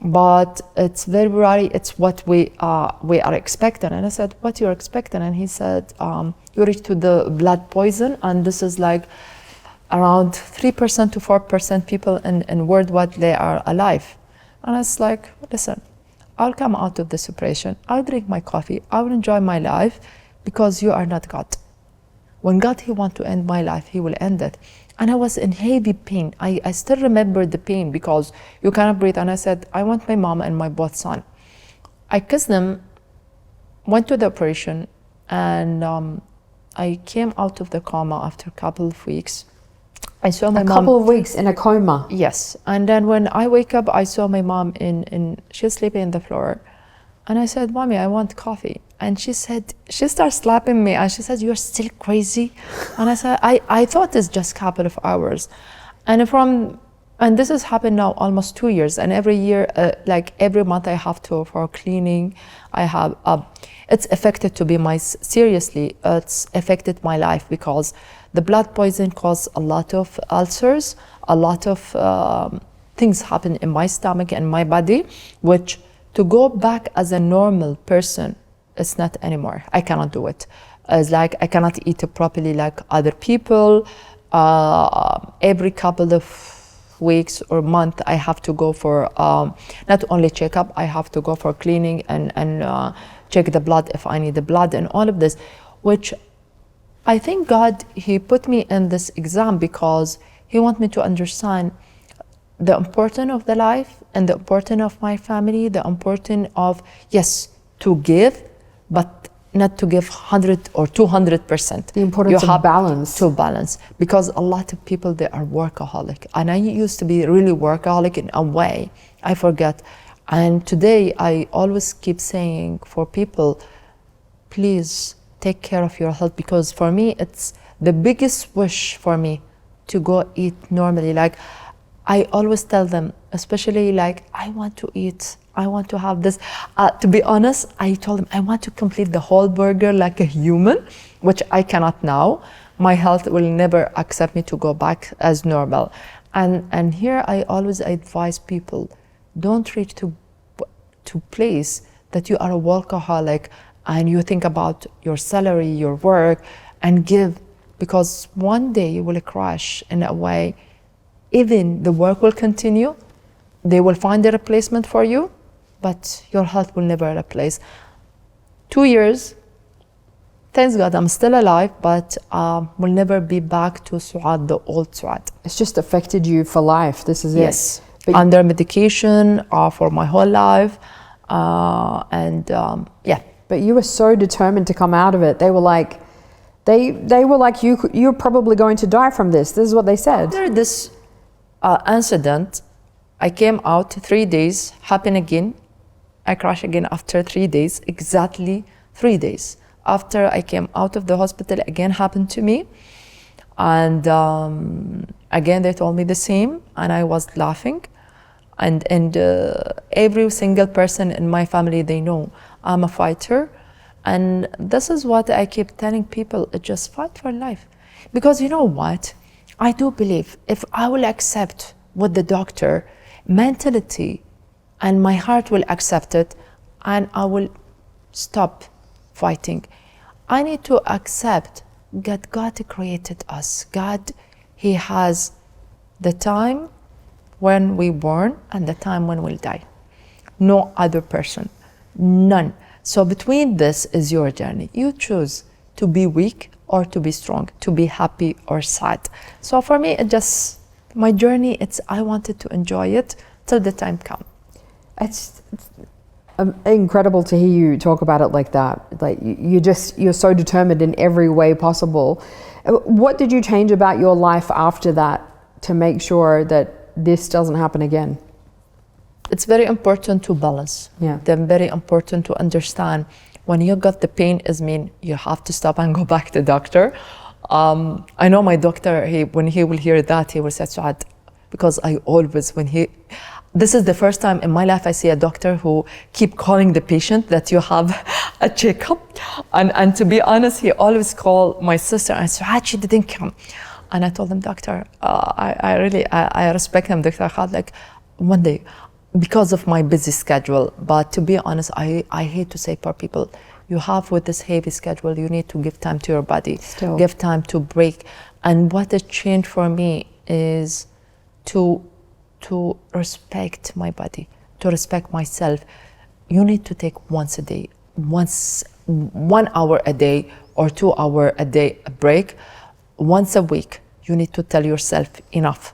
but it's very rare. It's what we are expecting. And I said, what you're expecting? And he said, you reach to the blood poison, and this is like around 3% to 4% people in worldwide they are alive. And I was like, listen, I'll come out of this operation, I'll drink my coffee, I will enjoy my life, because you are not God. When God, he want to end my life, he will end it. And I was in heavy pain. I still remember the pain, because you cannot breathe. And I said, I want my mom and my both son. I kissed them, went to the operation, and I came out of the coma after a couple of weeks. I saw my mom. A couple of weeks in a coma? Yes. And then when I wake up, I saw my mom she's sleeping in the floor. And I said, Mommy, I want coffee. And she said, she started slapping me, and she said, you're still crazy? And I said, I thought it's just a couple of hours. And this has happened now almost 2 years. And every year, like every month I have to, for cleaning, I have, it's affected to be seriously, it's affected my life, because the blood poison caused a lot of ulcers, a lot of things happen in my stomach and my body, which to go back as a normal person, it's not anymore. I cannot do it. It's like I cannot eat properly like other people. Every couple of weeks or month, I have to go for not only checkup, I have to go for cleaning and check the blood if I need the blood and all of this, which I think God, he put me in this exam because he wants me to understand the importance of the life and the importance of my family, the importance of, yes, to give, but not to give 100 or 200%. The importance of balance. To balance, because a lot of people, they are workaholic. And I used to be really workaholic in a way, I forget. And today I always keep saying for people, please take care of your health, because for me, it's the biggest wish for me to go eat normally. Like I always tell them, especially like, I want to eat, I want to have this. To be honest, I told them I want to complete the whole burger like a human, which I cannot now. My health will never accept me to go back as normal. And here I always advise people, don't reach to place that you are a workaholic and you think about your salary, your work, and give, because one day you will crash in a way. Even the work will continue, they will find a replacement for you, but your health will never replace. 2 years, thanks God I'm still alive, but will never be back to Suaad, the old Suaad. It's just affected you for life, this is it. Yes, under medication for my whole life, yeah. But you were so determined to come out of it. They were like, they were like, you're probably going to die from this. This is what they said. After this incident, I came out 3 days, happened again. I crashed again after 3 days, exactly 3 days. After I came out of the hospital, again happened to me. And again, they told me the same, and I was laughing. And every single person in my family, they know I'm a fighter. And this is what I keep telling people, just fight for life. Because you know what? I do believe if I will accept what the doctor mentality and my heart will accept it, and I will stop fighting. I need to accept that God created us. God, he has the time when we born and the time when we'll die. No other person, none. So between this is your journey. You choose to be weak or to be strong, to be happy or sad. So for me, it just, my journey, I wanted to enjoy it till the time come. It's incredible to hear you talk about it like that. Like you're so determined in every way possible. What did you change about your life after that to make sure that this doesn't happen again? It's very important to balance. Yeah. Then very important to understand when you got the pain, is mean you have to stop and go back to the doctor. I know my doctor, when he will hear that, he will say, Suaad, because I always, this is the first time in my life I see a doctor who keep calling the patient that you have a checkup. And to be honest, he always call my sister and Suaad, she didn't come. And I told him, doctor, I respect him, Dr. Khalid, like one day, because of my busy schedule. But to be honest, I hate to say for people, you have with this heavy schedule, you need to give time to your body, give time to break. And what has changed for me is to respect my body, to respect myself. You need to take once a day, 1 hour a day or 2 hour a day a break. Once a week, you need to tell yourself, enough.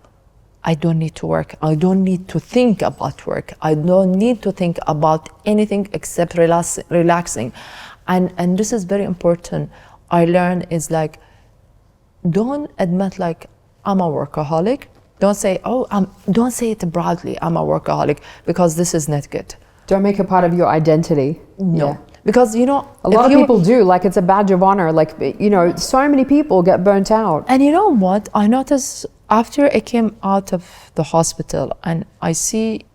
I don't need to work. I don't need to think about work. I don't need to think about anything except relaxing. And this is very important. I learned is like, don't admit like, I'm a workaholic. Don't say, don't say it proudly, I'm a workaholic, because this is not good. Don't make it part of your identity. No. Yeah. Because, you know, a lot of people do, like it's a badge of honor. Like, you know, so many people get burnt out. And you know what? I noticed after I came out of the hospital and I see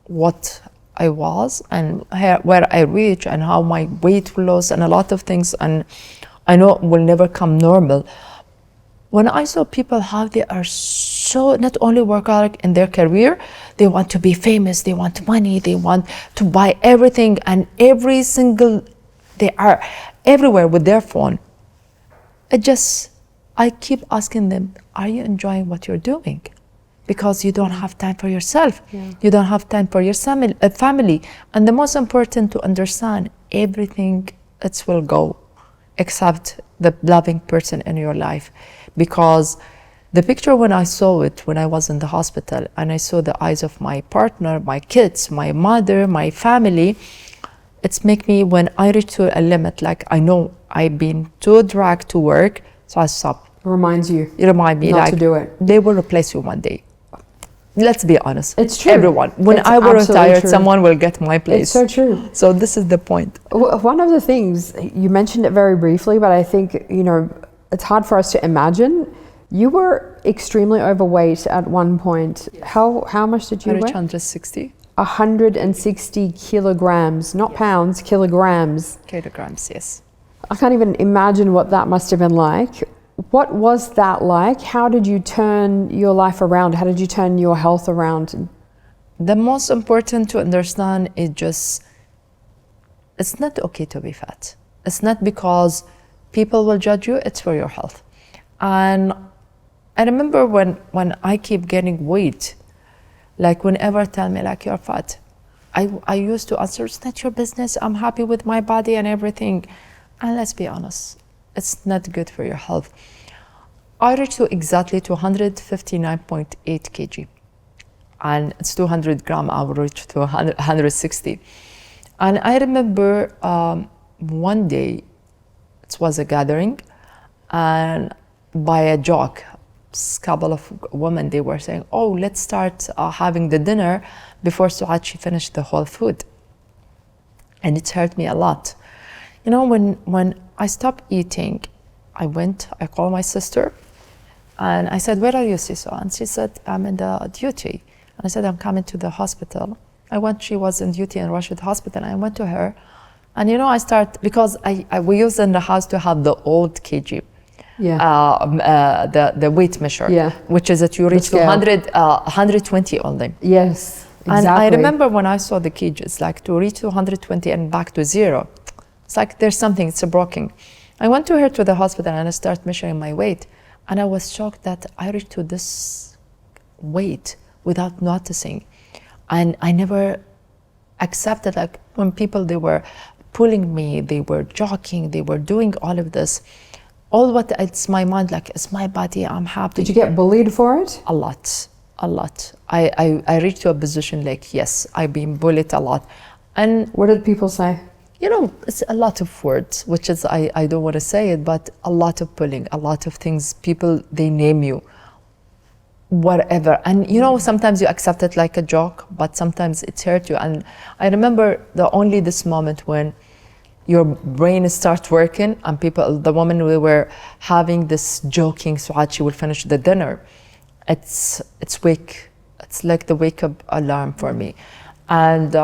what I was and where I reached and how my weight loss and a lot of things, and I know it will never come normal. When I saw people how they are so not only workaholic in their career, they want to be famous, they want money, they want to buy everything, and they are everywhere with their phone. I keep asking them, are you enjoying what you're doing? Because you don't have time for yourself. Yeah. You don't have time for your family. And the most important to understand, everything it will go except the loving person in your life. Because the picture when I saw it, when I was in the hospital and I saw the eyes of my partner, my kids, my mother, my family, it's make me, when I reach to a limit, like I know I've been too dragged to work, so I stop. It reminds you. It reminds me not like to do it. They will replace you one day. Let's be honest. It's true. Everyone. When it's I will retire, true. someone will get my place. It's so true. So this is the point. One of the things, you mentioned it very briefly, but I think, you know, it's hard for us to imagine. You were extremely overweight at one point. Yes. How much did you weigh? 160. 160 kilograms, not pounds, kilograms. Kilograms, yes. I can't even imagine what that must have been like. What was that like? How did you turn your life around? How did you turn your health around? The most important to understand is just, it's not okay to be fat. It's not because people will judge you, it's for your health. And I remember when I keep gaining weight, like whenever tell me like you're fat, I used to answer, it's not your business, I'm happy with my body and everything. And let's be honest, it's not good for your health. I reached to exactly 259.8 kg. And it's 200 gram, I will reach to 160. And I remember one day, it was a gathering, and by a joke, a couple of women, they were saying, oh, let's start having the dinner before Suaad, she finished the whole food. And it hurt me a lot. You know, when I stopped eating, I called my sister, and I said, where are you, Siso? And she said, I'm in the duty. And I said, I'm coming to the hospital. She was in duty in Rashid hospital. I went to her, and you know, because we used in the house to have the old kg. Yeah. The weight measure, yeah, which is that you reach to 120 only. Yes, exactly. And I remember when I saw the kg, it's like to reach to 120 and back to 0. It's like there's something, it's broken. I went to her to the hospital and I started measuring my weight. And I was shocked that I reached to this weight without noticing. And I never accepted, like when people, they were pulling me, they were joking, they were doing all of this. It's my mind, like it's my body, I'm happy. Did you get bullied for it? A lot. I reached to a position like, yes, I've been bullied a lot. And what did people say? You know, it's a lot of words, which is, I don't want to say it, but a lot of bullying, a lot of things. People, they name you, whatever. And you know, sometimes you accept it like a joke, but sometimes it hurts you. And I remember only this moment when your brain starts working and the woman, we were having this joking, Suaad, she will finish the dinner. It's like the wake up alarm for me. And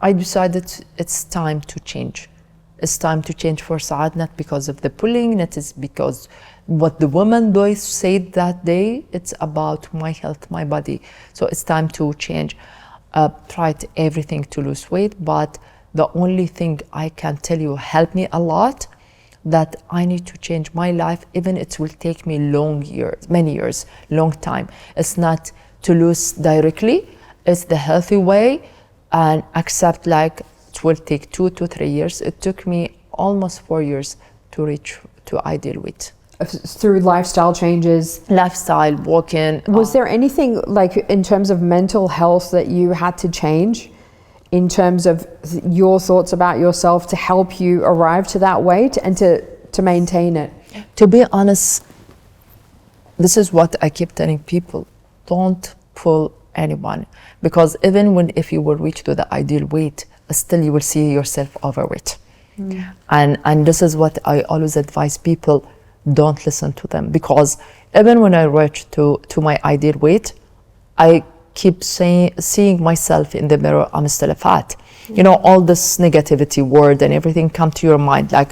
I decided it's time to change. It's time to change for Suaad, not because of the bullying, not is because what the woman boys said that day. It's about my health, my body. So it's time to change. Tried everything to lose weight, but the only thing I can tell you helped me a lot, that I need to change my life, even it will take me long years, many years, long time. It's not to lose directly, it's the healthy way, and accept like it will take 2 to 3 years. It took me almost 4 years to reach to ideal weight. Through lifestyle changes? Lifestyle, walking. Was there anything like in terms of mental health that you had to change in terms of your thoughts about yourself to help you arrive to that weight and to maintain it? To be honest, this is what I keep telling people. Don't pull anyone, because even when if you will reach to the ideal weight, still you will see yourself overweight. And this is what I always advise people, don't listen to them, because even when I reach to my ideal weight, I keep seeing myself in the mirror, I'm still fat. You know, all this negativity word and everything come to your mind, like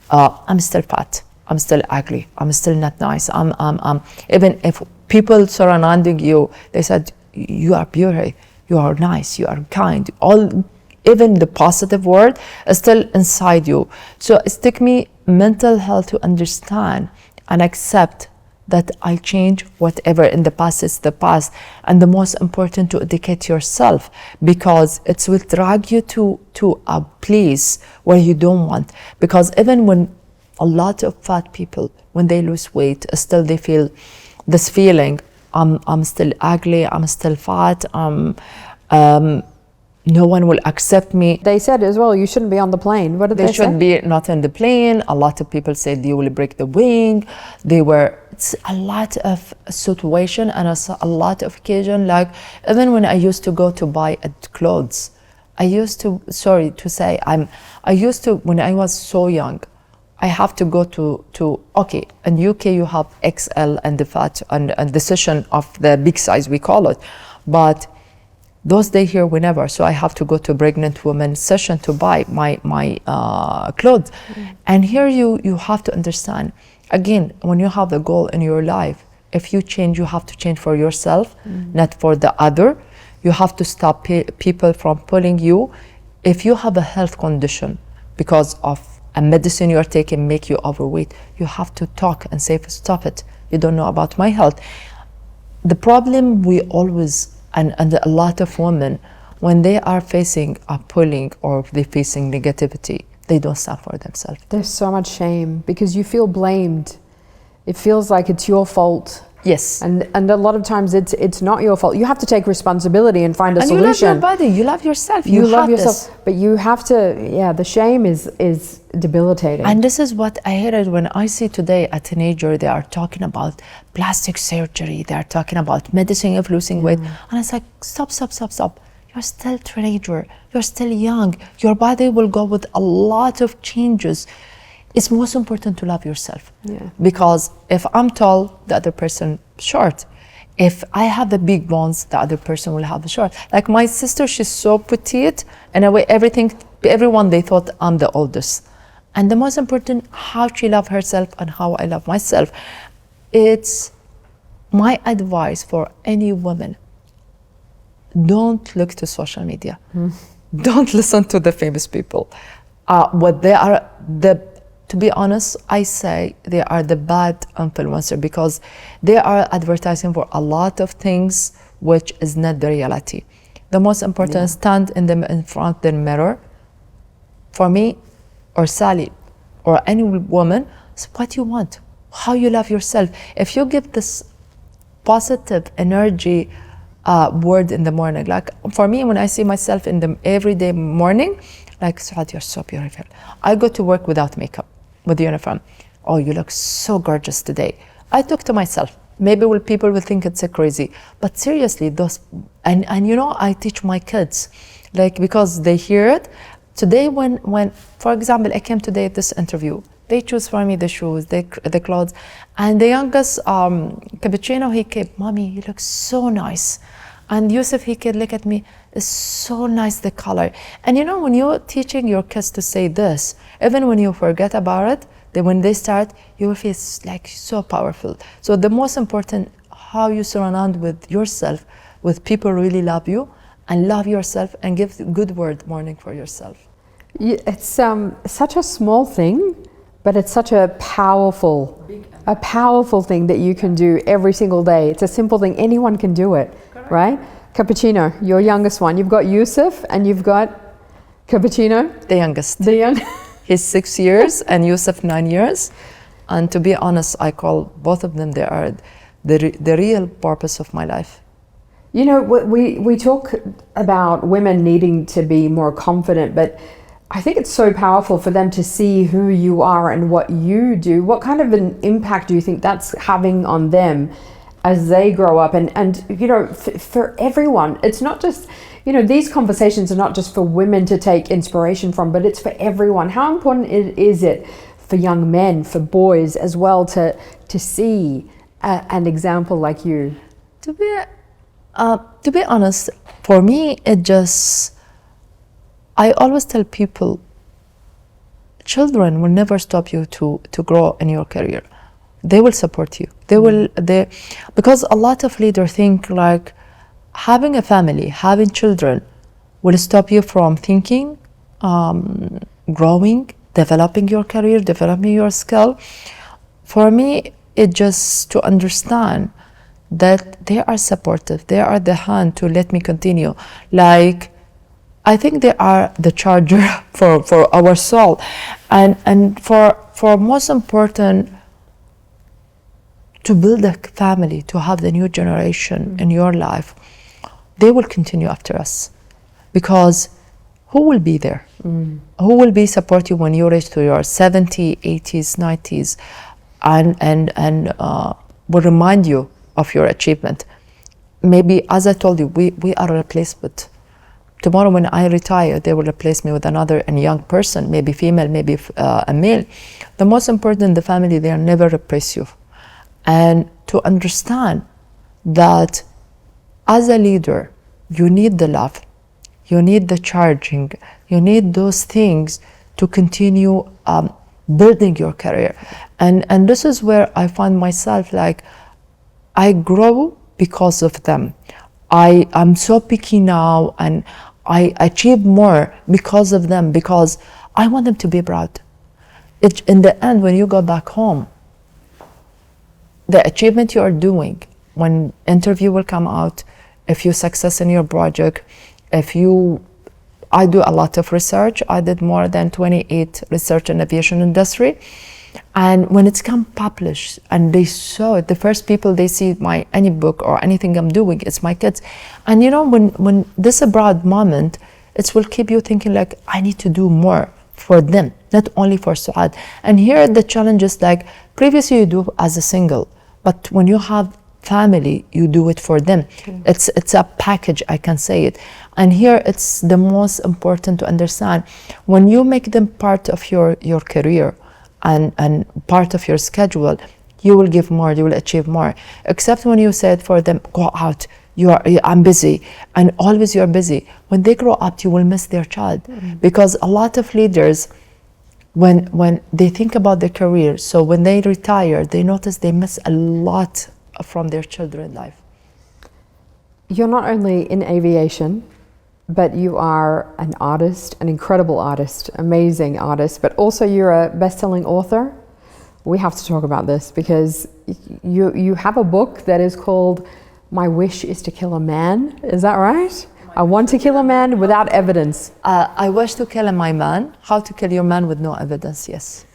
I'm still fat, I'm still ugly, I'm still not nice, I'm even if people surrounding you, they said you are beautiful, you are nice, you are kind, all, even the positive word is still inside you. So it took me mental health to understand and accept that I change whatever in the past is the past. And the most important, to educate yourself, because it will drag you to a place where you don't want. Because even when a lot of fat people, when they lose weight, still they feel this feeling, I'm still ugly, I'm still fat, no one will accept me. They said as well, you shouldn't be on the plane. What did they say? They should be not in the plane. A lot of people said you will break the wing. It's a lot of situation and a lot of occasion. Like even when I used to go to buy clothes, I used to, when I was so young, I have to go to okay, in UK you have XL and the fat and the session of the big size, we call it. But those days here whenever, so I have to go to pregnant women session to buy my clothes. And here you have to understand, again, when you have a goal in your life, if you change, you have to change for yourself, not for the other. You have to stop people from pulling you. If you have a health condition because of a medicine you are taking make you overweight, you have to talk and say, stop it, you don't know about my health. The problem we always, and a lot of women, when they are facing a pulling or they're facing negativity, they don't stand for themselves. There's so much shame because you feel blamed. It feels like it's your fault. Yes. And a lot of times it's not your fault. You have to take responsibility and find a and solution. You love your body, you love yourself. You love yourself. But you have to, the shame is debilitating. And this is what I heard when I see today a teenager, they are talking about plastic surgery, they are talking about medicine of losing weight. And it's like, stop. You're still a teenager, you're still young. Your body will go with a lot of changes. It's most important to love yourself. Because if I'm tall, the other person short. If I have the big bones, the other person will have the short. Like my sister, she's so petite, and everyone, they thought I'm the oldest. And the most important, how she loves herself and how I love myself. It's my advice for any woman. Don't look to social media. Don't listen to the famous people. To be honest, I say they are the bad influencer because they are advertising for a lot of things which is not the reality. The most important, stand in front of the mirror. For me, or Sally, or any woman, it's what you want, how you love yourself. If you give this positive energy word in the morning, like for me, when I see myself in the everyday morning, like, Suaad, you're so beautiful. I go to work without makeup, with the uniform. Oh, you look so gorgeous today. I talk to myself. Maybe people will think it's crazy, but seriously, and you know, I teach my kids, like, because they hear it. Today, when, for example, I came today at this interview, they choose for me the shoes, the clothes, and the youngest, Cappuccino, he came, Mommy, you look so nice. And Yusuf, he could look at me, it's so nice, the color. And you know, when you're teaching your kids to say this, even when you forget about it, then when they start, you will feel like so powerful. So the most important, how you surround with yourself, with people who really love you, and love yourself, and give good word morning for yourself. It's such a small thing, but it's such a powerful thing that you can do every single day. It's a simple thing, anyone can do it. Correct. Right? Cappuccino, your youngest one. You've got Yusuf and you've got Cappuccino. The youngest. The young. He's 6 years and Yusuf 9 years. And to be honest, I call both of them, they are the real purpose of my life. You know, we talk about women needing to be more confident, but I think it's so powerful for them to see who you are and what you do. What kind of an impact do you think that's having on them as they grow up? And you know, for everyone, it's not just, you know, these conversations are not just for women to take inspiration from, but it's for everyone. How important is it for young men, for boys as well, to see an example like you? To be honest, for me, it just, I always tell people, children will never stop you to grow in your career. They will support you. Because a lot of leaders think like having a family, having children will stop you from thinking, growing, developing your career, developing your skill. For me, it just to understand that they are supportive. They are the hand to let me continue. Like, I think they are the charger for our soul. And for most important, to build a family, to have the new generation in your life, they will continue after us. Because who will be there? Who will be support you when you reach to your 70s, 80s, 90s, and will remind you of your achievement? Maybe, as I told you, we are a replacement. Tomorrow when I retire, they will replace me with another young person, maybe female, maybe a male. The most important, the family, they'll never replace you. And to understand that as a leader, you need the love, you need the charging, you need those things to continue building your career. And this is where I find myself, like, I grow because of them. I'm so picky now, and I achieve more because of them, because I want them to be proud. In the end, when you go back home, the achievement you are doing, when interview will come out, if you success in your project, I do a lot of research. I did more than 28 research in aviation industry. And when it's come published and they saw it, the first people they see any book or anything I'm doing, it's my kids. And you know, when this abroad moment, it will keep you thinking like, I need to do more for them, not only for Suaad. And here the challenge is like, previously you do as a single, but when you have family, you do it for them. It's a package, I can say it. And here it's the most important to understand. When you make them part of your career, and part of your schedule, you will give more, you will achieve more. Except when you said for them, go out, I'm busy, and always you're busy. When they grow up, you will miss their child. Because a lot of leaders, when they think about their career, so when they retire, they notice they miss a lot from their children's life. You're not only in aviation, but you are an artist, an incredible artist, amazing artist, but also you're a best-selling author. We have to talk about this because you have a book that is called My Wish is to Kill a Man. Is that right? I want to kill a man without evidence. I wish to kill my man. How to kill your man with no evidence, yes.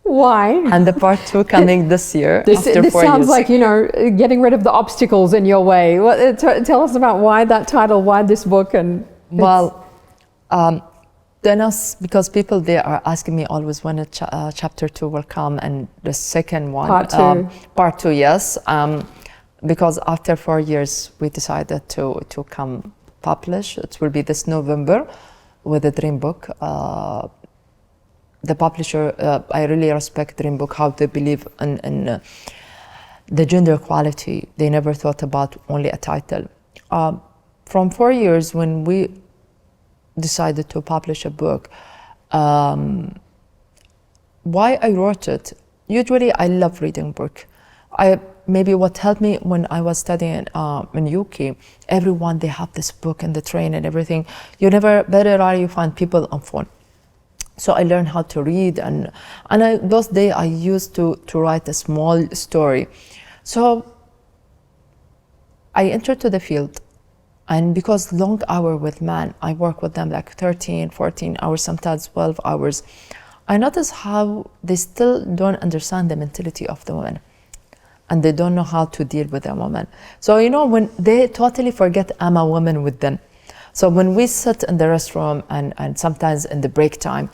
Why? And the part 2 coming this year. This sounds like, you know, getting rid of the obstacles in your way. Tell us about why that title, why this book. And well, then because people, they are asking me always when chapter 2 will come, and the second one. Part 2, yes. Because after 4 years, we decided to come publish. It will be this November with a dream book. The publisher, I really respect Dream Book, how they believe in the gender equality. They never thought about only a title. From 4 years when we decided to publish a book, why I wrote it, usually I love reading book. Maybe what helped me when I was studying in UK, everyone, they have this book in the train and everything. You never, very rarely you find people on phone. So I learned how to read, and those days I used to write a small story. So I entered to the field, and because long hour with men, I work with them like 13, 14 hours, sometimes 12 hours. I noticed how they still don't understand the mentality of the woman, and they don't know how to deal with a woman. So, you know, when they totally forget I'm a woman with them. So when we sit in the restroom and sometimes in the break time,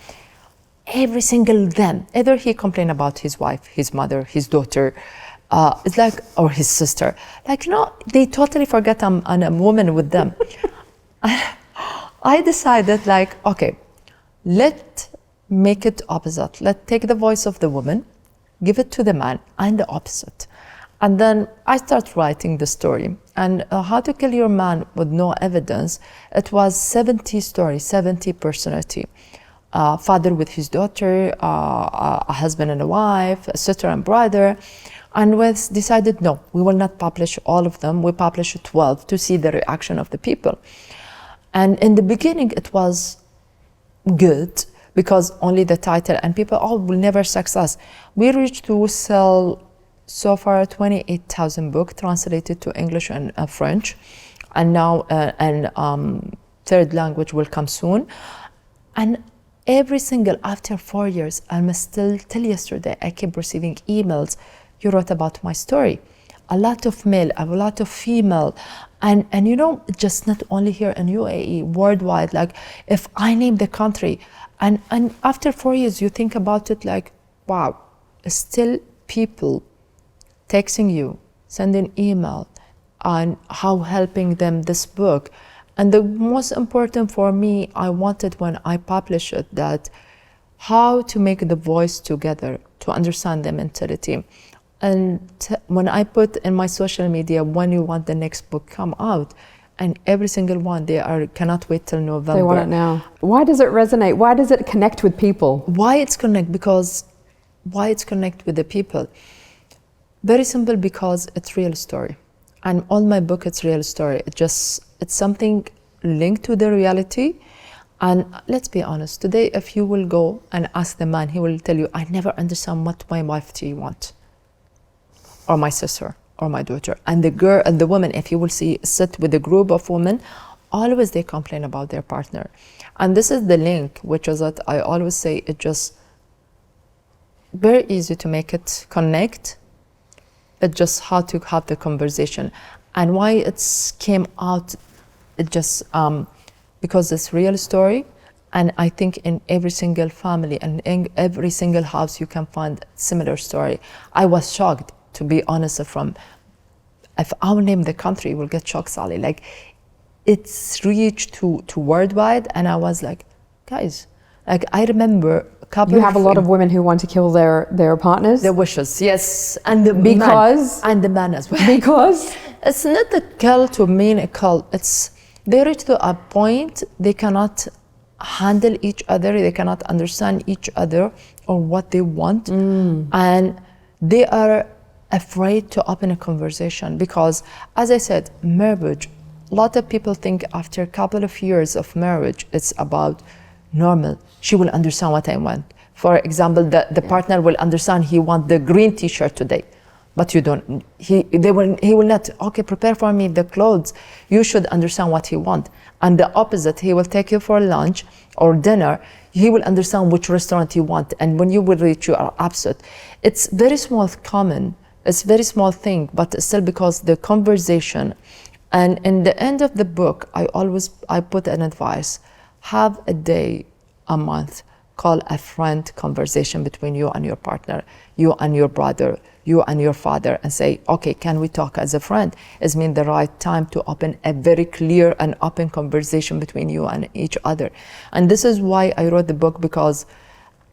every single them, either he complain about his wife, his mother, his daughter, it's like, or his sister. Like, you know, they totally forget I'm a woman with them. I decided like, okay, let's make it opposite. Let's take the voice of the woman, give it to the man, and the opposite. And then I start writing the story. And How to Kill Your Man with No Evidence, it was 70 stories, 70 personality. Father with his daughter, a husband and a wife, a sister and brother. And we decided, no, we will not publish all of them. We published 12 to see the reaction of the people. And in the beginning, it was good because only the title and people, oh, will never success. We reached to sell so far 28,000 books translated to English and French. And now third language will come soon. And every single, after 4 years, I'm still, till yesterday, I keep receiving emails. You wrote about my story. A lot of male, a lot of female. And you know, just not only here in UAE, worldwide, like if I name the country, and after 4 years, you think about it like, wow, still people texting you, sending email, and how helping them this book. And the most important for me, I wanted when I published it, that how to make the voice together to understand the mentality. And when I put in my social media, when you want the next book come out, and every single one, cannot wait till November. They want it now. Why does it resonate? Why does it connect with people? Why it's connect with the people? Very simple, because it's real story. And all my book, it's real story. It's something linked to the reality. And let's be honest, today, if you will go and ask the man, he will tell you, I never understand what my wife wants, or my sister, or my daughter. And the girl and the woman, if you will sit with a group of women, always they complain about their partner. And this is the link, which is that I always say, it's just very easy to make it connect. It's just how to have the conversation. And why it came out, it just because it's real story. And I think in every single family and in every single house, you can find similar story. I was shocked, to be honest, if I'll name the country, you will get shocked, Sally. Like, it's reached to worldwide, and I was like, guys, like I remember a couple. You have a lot of women who want to kill their partners. Their wishes, yes, and the man as well. Because it's not a kill to mean a kill. It's they reach to a point they cannot handle each other. They cannot understand each other or what they want, and they are afraid to open a conversation because, as I said, marriage, a lot of people think after a couple of years of marriage, it's about normal. She will understand what I want. For example, the partner will understand he wants the green t-shirt today, but you don't. He will not, okay, prepare for me the clothes. You should understand what he wants. And the opposite, he will take you for lunch or dinner. He will understand which restaurant you want. And when you will reach, you are upset. It's very small common. It's very small thing, but still because the conversation. And in the end of the book, I put an advice: have a day, a month, call a friend conversation between you and your partner, you and your brother, you and your father, and say, okay, can we talk as a friend? It's mean the right time to open a very clear and open conversation between you and each other. And this is why I wrote the book, because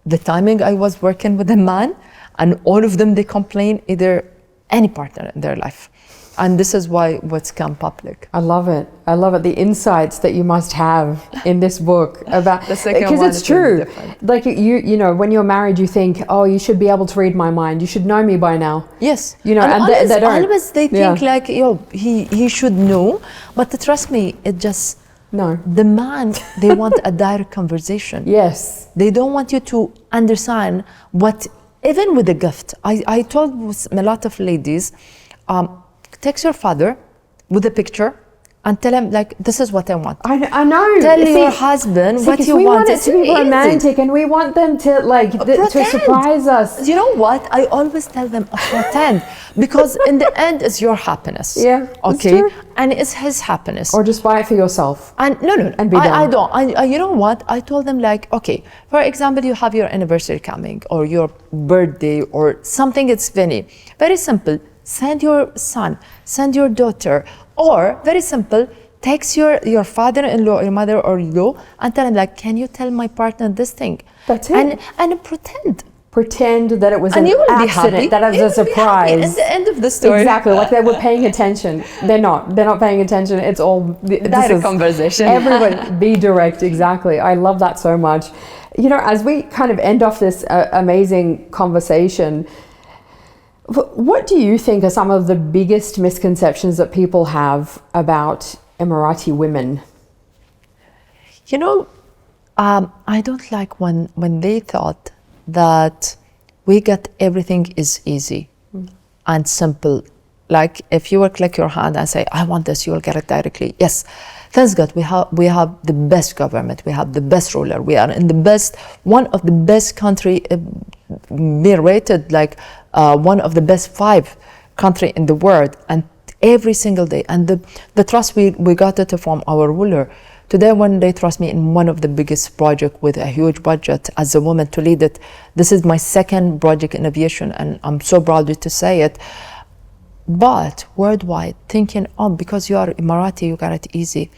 the timing I was working with a man, and all of them, they complain either any partner in their life. And this is why what's come public. I love it. I love it. The insights that you must have in this book about, The second because one it's is true. different. Like you know, when you're married, you think, oh, you should be able to read my mind. You should know me by now. Yes, You know, and always, they don't. always they think like, yo, he should know, but trust me, it just No. the man, they want a direct conversation. Yes. They don't want you to understand what, even with a gift. I told a lot of ladies, text your father with a picture and tell him like, this is what I want. I know. Tell your husband what you we want. it to be It's easy. romantic, and we want them to like to Pretend. surprise us. You know what? I always tell them pretend, because in the end it's your happiness. Yeah, that's Okay. true. And it's his happiness. Or just buy it for yourself. And no, And be I done. don't. You know what? I told them like, okay, for example, you have your anniversary coming or your birthday or something. It's very simple. Send your son, send your daughter, or very simple. Text your father-in-law, your mother-in-law, and tell him like, can you tell my partner this thing? That's it. And pretend. Pretend that it was And an you will be accident, happy. that it You was a will be happy surprise. at the end of the story. Exactly, like they were paying attention. They're not. They're not paying attention. It's all Direct conversation. Everyone, be direct. Exactly. I love that so much. You know, as we kind of end off this amazing conversation, what do you think are some of the biggest misconceptions that people have about Emirati women? You know, I don't like when they thought that we get everything is easy and simple. Like if you will click your hand and say, I want this, you will get it directly. Yes, thanks God, we have the best government, we have the best ruler, we are in the best, one of the best country, be rated like one of the best 5 country in the world, and every single day. And the trust we got it from our ruler. Today, when they trust me in one of the biggest projects with a huge budget as a woman to lead it, this is my second project in aviation, and I'm so proud to say it. But worldwide, thinking, oh, because you are Emirati, you got it easy.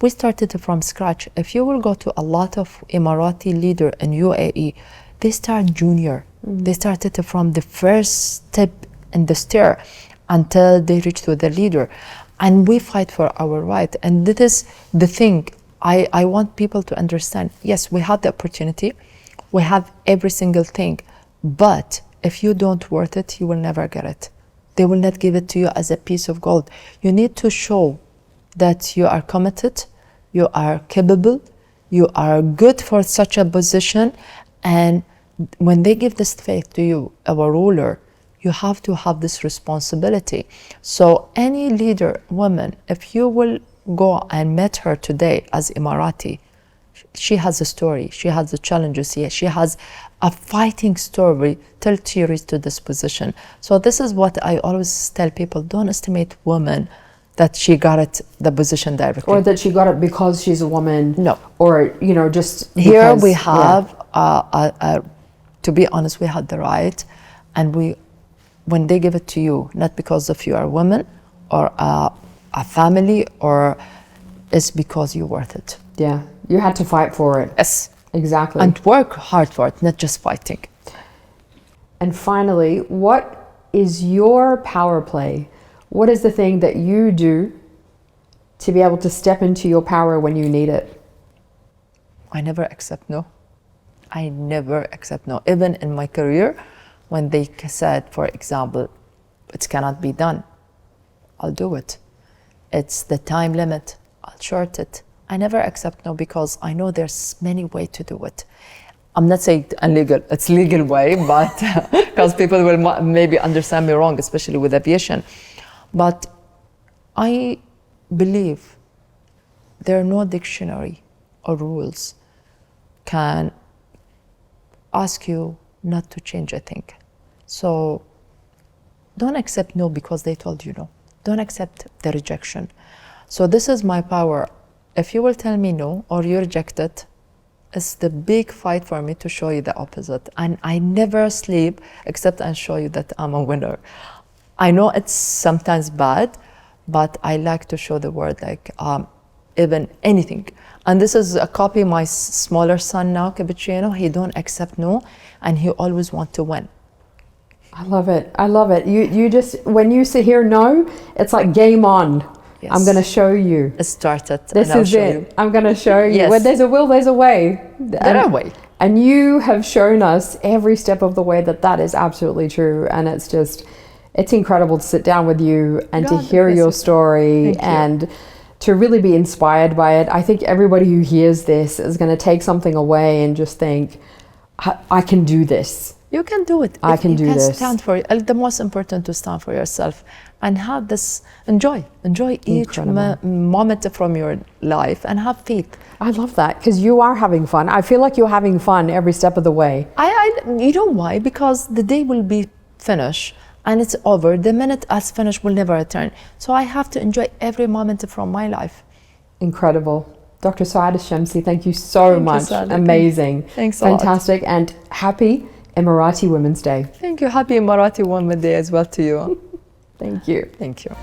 We started from scratch. If you will go to a lot of Emirati leader in UAE, they start junior. They started from the first step in the stair until they reach to the leader. And we fight for our right. And this is the thing I want people to understand. Yes, we have the opportunity. We have every single thing. But if you don't worth it, you will never get it. They will not give it to you as a piece of gold. You need to show that you are committed, you are capable, you are good for such a position. And when they give this faith to you, our ruler, you have to have this responsibility. So any leader, woman, if you will go and meet her today as Emirati, she has a story, she has the challenges here, she has a fighting story till she reaches to this position. So this is what I always tell people, don't estimate women that she got it, the position directly. Or that she got it because she's a woman. No. Or, you know, just here because, we have, to be honest, we had the right, and when they give it to you, not because of you are a woman or a family, or it's because you're worth it. Yeah, you had to fight for it. Yes. Exactly. And work hard for it, not just fighting. And finally, what is your power play? What is the thing that you do to be able to step into your power when you need it? I never accept no. I never accept no. Even in my career, when they said, for example, it cannot be done, I'll do it. It's the time limit, I'll short it. I never accept no, because I know there's many ways to do it. I'm not saying illegal, it's legal way, but because people will maybe understand me wrong, especially with aviation. But I believe there are no dictionary or rules can ask you not to change a thing. So don't accept no because they told you no. Don't accept the rejection. So this is my power. If you will tell me no or you reject it, it's the big fight for me to show you the opposite. And I never sleep except I show you that I'm a winner. I know it's sometimes bad, but I like to show the world like even anything. And this is a copy my smaller son now, Cappuccino. He don't accept no, and he always want to win. I love it. I love it. You just, when you sit here, no, it's like game on. Yes. I'm going to show you. It started. This is it. I'm going to show you. Yes. Where there's a will, there's a way. There are way. And you have shown us every step of the way that that is absolutely true. And it's just, it's incredible to sit down with you and to hear your story and to really be inspired by it. I think everybody who hears this is going to take something away and just think, I can do this. You can do it. I can do this. You can stand for it. The most important to stand for yourself and have this, enjoy each moment from your life and have faith. I love that, because you are having fun. I feel like you're having fun every step of the way. You know why? Because the day will be finished and it's over. The minute it's finished will never return. So I have to enjoy every moment from my life. Incredible. Dr. Suaad Al Shamsi, thank you so much. Amazing. Thanks a lot. Fantastic. And happy Emirati Women's Day. Thank you. Happy Emirati Women Day as well to you. Thank you. Thank you.